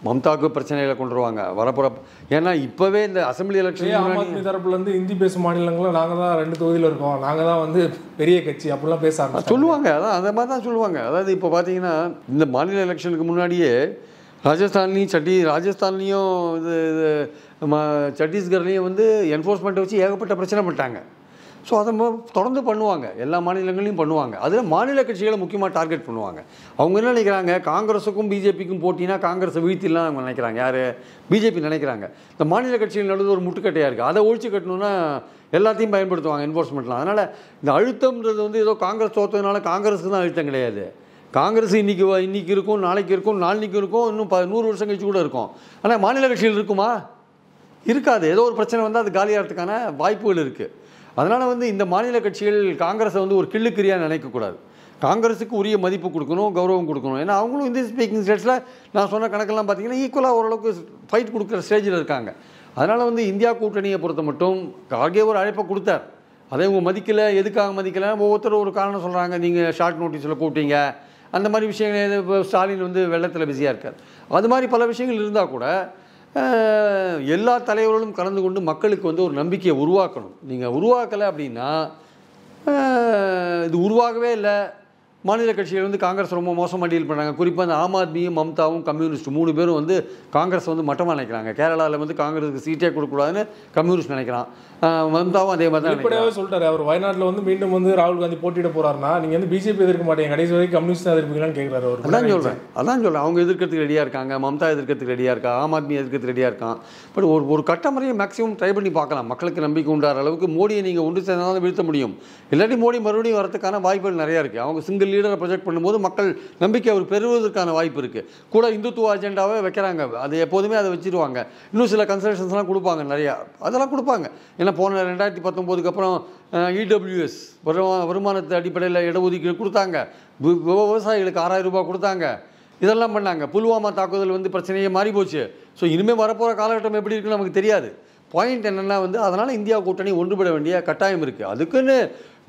மம்தாவுக்கு பிரச்சனைகளை கொண்டு வருவாங்க வரப்போகிற. ஏன்னா இப்போவே இந்த அசம்பிளி எலெக்ஷன் ஆம் ஆத்மி தரப்புலேருந்து இந்தி பேசும் மாநிலங்களில் நாங்கள் தான் 2 தொகுதியில் இருக்கோம், நாங்கள் தான் வந்து பெரிய கட்சி அப்படிலாம் பேச சொல்லுவாங்க. அதான் அந்த மாதிரி தான் சொல்லுவாங்க. அதாவது இப்போ பார்த்தீங்கன்னா இந்த மாநில எலெக்ஷனுக்கு முன்னாடியே ராஜஸ்தான்லேயும் இது சத்தீஸ்கர்லேயும் வந்து என்ஃபோர்ஸ்மெண்ட்டை வச்சு ஏகப்பட்ட பிரச்சனை பண்ணிட்டாங்க. ஸோ அதை தொடர்ந்து பண்ணுவாங்க, எல்லா மாநிலங்களையும் பண்ணுவாங்க. அதில் மாநில கட்சிகளை முக்கியமாக டார்கெட் பண்ணுவாங்க. அவங்க என்ன நினைக்கிறாங்க, காங்கிரஸுக்கும் பிஜேபிக்கும் போட்டினா காங்கிரஸை வீழ்த்திலாம் அவங்க நினைக்கிறாங்க. யார்? பிஜேபி நினைக்கிறாங்க. இந்த மாநில கட்சிகள் நடுவில் ஒரு முட்டுக்கட்டையாக இருக்குது, அதை ஒழிச்சு கட்டணும்னா எல்லாத்தையும் பயன்படுத்துவாங்க என்ஃபோர்ஸ்மெண்ட்லாம். அதனால் இந்த அழுத்தம்ன்றது வந்து ஏதோ காங்கிரஸ் தோற்றதுனால காங்கிரஸுக்கு தான் அழுத்தம் கிடையாது. காங்கிரஸ் இன்றைக்கி இருக்கும், நாளைக்கு இருக்கும், நாளைக்கு இருக்கும், இன்னும் 100 வருஷம் கழிச்சு கூட இருக்கும். ஆனால் மாநில கட்சிகள் இருக்குமா? இருக்காது. ஏதோ ஒரு பிரச்சனை வந்து அது காலியாகிறதுக்கான வாய்ப்புகள் இருக்குது. அதனால் வந்து இந்த மாநில கட்சிகள் காங்கிரஸை வந்து ஒரு கிள்ளுக்கிரியாக நினைக்கக்கூடாது. காங்கிரஸுக்கு உரிய மதிப்பு கொடுக்கணும், கௌரவம் கொடுக்கணும். ஏன்னா அவங்களும் இந்த ஸ்பீக்கிங் ஸ்டேட்ஸில் நான் சொன்ன கணக்கெல்லாம் பார்த்தீங்கன்னா ஈக்குவலாக ஓரளவுக்கு ஃபைட் கொடுக்குற ஸ்டேஜில் இருக்காங்க. அதனால் வந்து இந்தியா கூட்டணியை பொறுத்த மட்டும் கார்கே ஒரு அழைப்பை கொடுத்தார், அதை இவங்க மதிக்கலை. எதுக்காக மதிக்கலை? ஒவ்வொருத்தரும் ஒரு காரணம் சொல்கிறாங்க. நீங்கள் ஷார்ட் நோட்டீஸில் கூப்பிட்டீங்க, அந்த மாதிரி விஷயங்கள். இப்போ ஸ்டாலின் வந்து வெள்ளத்தில் பிஸியாக இருக்கார். அது மாதிரி பல விஷயங்கள் இருந்தால் கூட எல்லா தலைவர்களும் கலந்து கொண்டு மக்களுக்கு வந்து ஒரு நம்பிக்கையை உருவாக்கணும். நீங்கள் உருவாக்கலை அப்படின்னா இது உருவாகவே இல்லை. மாநில கட்சிகள் வந்து காங்கிரஸ் ரொம்ப மோசமாக டீல் பண்ணுறாங்க. குறிப்பாக அந்த ஆம் ஆத்மியும் மம்தாவும் கம்யூனிஸ்ட் 3 பேரும் வந்து காங்கிரஸ் வந்து மட்டமாக நினைக்கிறாங்க. கேரளாவில் வந்து காங்கிரஸுக்கு சீட்டே கொடுக்கக்கூடாதுன்னு கம்யூனிஸ்ட் நினைக்கிறான். மம்தாவும் அதே மாதிரி தான் சொல்லிட்டாரு. அவர் வயநாட்டில் வந்து மீண்டும் வந்து ராகுல் காந்தி போட்டியிட போறாருன்னா நீங்கள் வந்து பிஜேபி எதிர்க்க மாட்டீங்க, கடைசி வரைக்கும் கம்யூனிஸ்ட் எதிர்ப்பீங்களான்னு கேட்குறாரு அவர். அதான் சொல்கிறேன். அவங்க எதிர்க்கிறதுக்கு ரெடியாக இருக்காங்க, மம்தா எதிர்க்கிறதுக்கு ரெடியாக இருக்கா, ஆம் ஆத்மி எதிர்க்கிறதுக்கு ரெடியாக இருக்கான். பட் ஒரு கட்ட முறையை மேக்ஸிமம் ட்ரை பண்ணி பார்க்கலாம். மக்களுக்கு நம்பிக்கை உண்டாகிற அளவுக்கு மோடியை நீங்கள் ஒன்று சேர்ந்தாலும் வீழ்த்த முடியும். இல்லாட்டி மோடி மறுபடியும் வரதுக்கான வாய்ப்புகள் நிறையா இருக்குது. அவங்க சிங்கிள் லீடரை ப்ரொஜெக்ட் பண்ணும்போது மக்கள் நம்பிக்கை அவர் பெறுவதற்கான வாய்ப்பு இருக்குது. கூட இந்துத்துவ அஜெண்டாவே வைக்கிறாங்க, அது எப்போதுமே அதை வச்சுருவாங்க. இன்னும் சில கன்சல்டேஷன்ஸ்லாம் கொடுப்பாங்க, நிறையா அதெல்லாம் கொடுப்பாங்க. ஏன்னா போன 2019 அப்புறம் இடபிள்யூஎஸ் வருமானத்து அடிப்படையில் இடஒதுக்கீடு கொடுத்தாங்க, விவசாயிகளுக்கு 6000 ரூபாய் கொடுத்தாங்க, இதெல்லாம் பண்ணாங்க. புல்வாமா தாக்குதல் வந்து பிரச்சனையே மாறி போச்சு. ஸோ இனிமேல் வரப்போகிற காலகட்டம் எப்படி இருக்குன்னு நமக்கு தெரியாது. பாயிண்ட் என்னென்னா வந்து அதனால் இந்தியா கூட்டணி ஒன்றுபட வேண்டிய கட்டாயம் இருக்குது. அதுக்குன்னு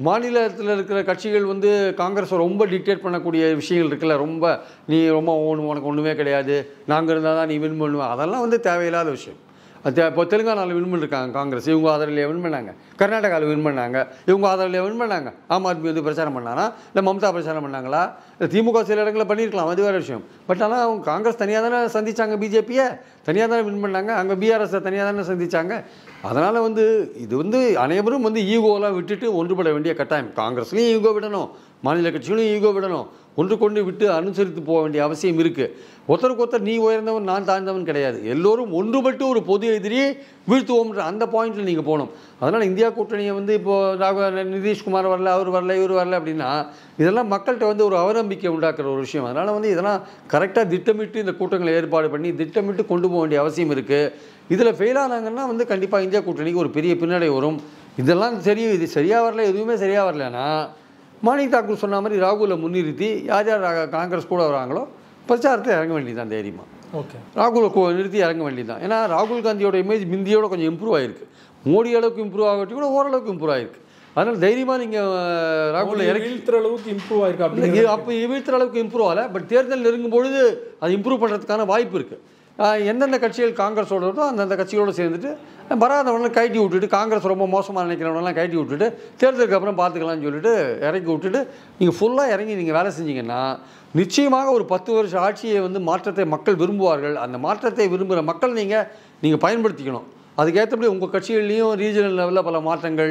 மாநிலத்தில் இருக்கிற கட்சிகள் வந்து காங்கிரஸை ரொம்ப டிக்டேட் பண்ணக்கூடிய விஷயங்கள் இருக்குல்ல, ரொம்ப நீ ரொம்ப உனக்கு ஒன்றுமே கிடையாது, நாங்கள் இருந்தால் தான் நீ வின் பண்ணுவேன், அதெல்லாம் வந்து தேவையில்லாத விஷயம். இப்போ தெலுங்கானாவில் வின் பண்ணிருக்காங்க காங்கிரஸ், இவங்க ஆதரவில் வின் பண்ணாங்க. கர்நாடகாவில் வின் பண்ணாங்க, இவங்க ஆதரவில் வின் பண்ணாங்க. ஆம் ஆத்மி வந்து பிரச்சாரம் பண்ணானா, இல்லை மம்தா பிரச்சாரம் பண்ணாங்களா, இல்லை திமுக சில இடங்களில் பண்ணியிருக்கலாம், அது வேறு விஷயம். பட் ஆனால் அவங்க காங்கிரஸ் தனியாக தானே சந்தித்தாங்க, பிஜேபியை தனியாக தானே வின் பண்ணாங்க, அங்கே பிஆர்எஸை தனியாக தானே சந்தித்தாங்க. அதனால் வந்து இது வந்து அனைவரும் வந்து ஈகோலாம் விட்டுட்டு ஒன்றுபட வேண்டிய கட்டாயம். காங்கிரஸ்லையும் ஈகோ விடணும், மாநில கட்சிகளையும் ஈகோ விடணும், ஒன்று கொண்டு விட்டு அனுசரித்து போக வேண்டிய அவசியம் இருக்குது. ஒருத்தருக்கு ஒருத்தர் நீ உயர்ந்தவன் நான் தாழ்ந்தவன் கிடையாது, எல்லோரும் ஒன்றுபட்டு ஒரு பொது எதிரியை வீழ்த்துவோம்ன்ற அந்த பாயிண்டில் நீங்கள் போகணும். அதனால் இந்தியா கூட்டணியை வந்து இப்போது நிதிஷ்குமார் வரல, அவர் வரல, இவர் வரல அப்படின்னா இதெல்லாம் மக்கள்கிட்ட வந்து ஒரு அவநம்பிக்கை உண்டாக்குற ஒரு விஷயம். அதனால் வந்து இதெல்லாம் கரெக்டாக திட்டமிட்டு இந்த கூட்டங்களை ஏற்பாடு பண்ணி திட்டமிட்டு கொண்டு போக வேண்டிய அவசியம் இருக்குது. இதில் ஃபெயிலானாங்கன்னா வந்து கண்டிப்பாக இந்தியா கூட்டணிக்கு ஒரு பெரிய பின்னடை வரும். இதெல்லாம் இது சரியாக வரல, எதுவுமே சரியாக வரலன்னா மாணிக் தாக்கூர் சொன்ன மாதிரி ராகுலை முன்னிறுத்தி யார் யார் காங்கிரஸ் கூட வராங்களோ பிரச்சாரத்தில் இறங்க வேண்டியதுதான் தைரியமாக. ஓகே, ராகுலை நிறுத்தி இறங்க வேண்டியதுதான். ஏன்னா ராகுல் காந்தியோட இமேஜ் முந்தியோட கொஞ்சம் இம்ப்ரூவ் ஆகிருக்கு, மோடி அளவுக்கு இம்ப்ரூவ் ஆகட்டி கூட ஓரளவுக்கு இம்ப்ரூவ் ஆகிருக்கு. அதனால் தைரியமாக நீங்கள் ராகுலை வீழ்த்துற அளவுக்கு இம்ப்ரூவ் ஆகிருக்கு. அப்படி அப்போ வீழ்த்துற அளவுக்கு இம்ப்ரூவ் ஆகலை, பட் தேர்தல் நெருங்கும் பொழுது அது இம்ப்ரூவ் பண்ணுறதுக்கான வாய்ப்பு இருக்குது. எந்தெந்த கட்சிகள் காங்கிரஸோட இருக்கோ அந்தந்த கட்சிகளோடு சேர்ந்துட்டு வராதவனெலாம் கழட்டி விட்டுட்டு, காங்கிரஸ் ரொம்ப மோசமாக நினைக்கிறவனெல்லாம் கழட்டி விட்டுட்டு தேர்தலுக்கு அப்புறம் பார்த்துக்கலாம்னு சொல்லிட்டு இறக்கி விட்டுட்டு நீங்கள் ஃபுல்லாக இறங்கி நீங்கள் வேலை செஞ்சீங்கன்னா நிச்சயமாக ஒரு 10 வருஷ ஆட்சியை வந்து மாற்றத்தை மக்கள் விரும்புவார்கள். அந்த மாற்றத்தை விரும்புகிற மக்கள் நீங்கள் பயன்படுத்திக்கணும். அதுக்கேற்றபடி உங்கள் கட்சிகள்லேயும் ரீஜனல் லெவலில் பல மாற்றங்கள்,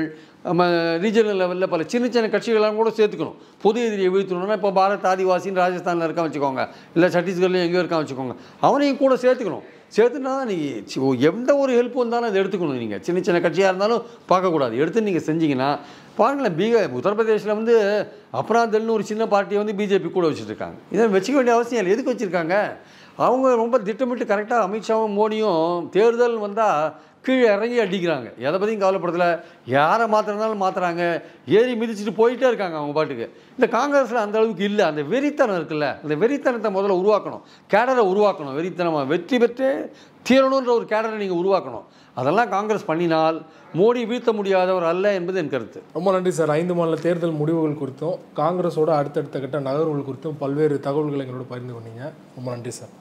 ரீஜனல் லெவலில் பல சின்ன சின்ன கட்சிகள்லாம் கூட சேர்த்துக்கணும். பொது எதிரியை வீழ்த்தணும்னா இப்போ பாரத் ஆதிவாசின்னு ராஜஸ்தானில் இருக்கான் வச்சுக்கோங்க, இல்லை சத்தீஸ்கர்லேயும் எங்கேயோ இருக்கான் வச்சுக்கோங்க, அவனையும் கூட சேர்த்துக்கணும். சேர்த்துனா நீங்கள் எந்த ஒரு ஹெல்ப் வந்தாலும் அதை எடுத்துக்கணும். நீங்கள் சின்ன சின்ன கட்சியாக இருந்தாலும் பார்க்கக்கூடாது, எடுத்து நீங்கள் செஞ்சீங்கன்னா பாருங்களேன். உத்தரப்பிரதேசில் வந்து அப்னாதல்னு ஒரு சின்ன பார்ட்டியை வந்து பிஜேபி கூட வச்சுருக்காங்க. இதை வச்சுக்க வேண்டிய அவசியம் இல்லை. எதுக்கு வச்சுருக்காங்க? அவங்க ரொம்ப திட்டமிட்டு கரெக்டாக அமித்ஷாவும் மோடியும் தேர்தல் வந்தால் கீழே இறங்கி அடிக்கிறாங்க. எதை பற்றியும் கவலைப்படல. யாரை மாற்றுறதுனாலும் மாற்றுறாங்க. ஏறி மிதிச்சுட்டு போயிட்டே இருக்காங்க அவங்க பாட்டுக்கு. இந்த காங்கிரஸில் அந்த அளவுக்கு இல்லை. அந்த வெறித்தனம் இருக்குல்ல, அந்த வெறித்தனத்தை முதல்ல உருவாக்கணும். கேடரை உருவாக்கணும். வெறித்தனமாக வெற்றி பெற்றே தீரணுன்ற ஒரு கேடரை நீங்கள் உருவாக்கணும். அதெல்லாம் காங்கிரஸ் பண்ணினால் மோடி வீழ்த்த முடியாதவர் அல்ல என்பது என் கருத்து. ரொம்ப நன்றி சார். 5 மாநில தேர்தல் முடிவுகள் குறித்தும் காங்கிரஸோட அடுத்தடுத்த கட்ட நகர்வுகள் குறித்தும் பல்வேறு தகவல்களை எங்களோட பகிர்ந்து கொண்டீங்க. ரொம்ப நன்றி சார்.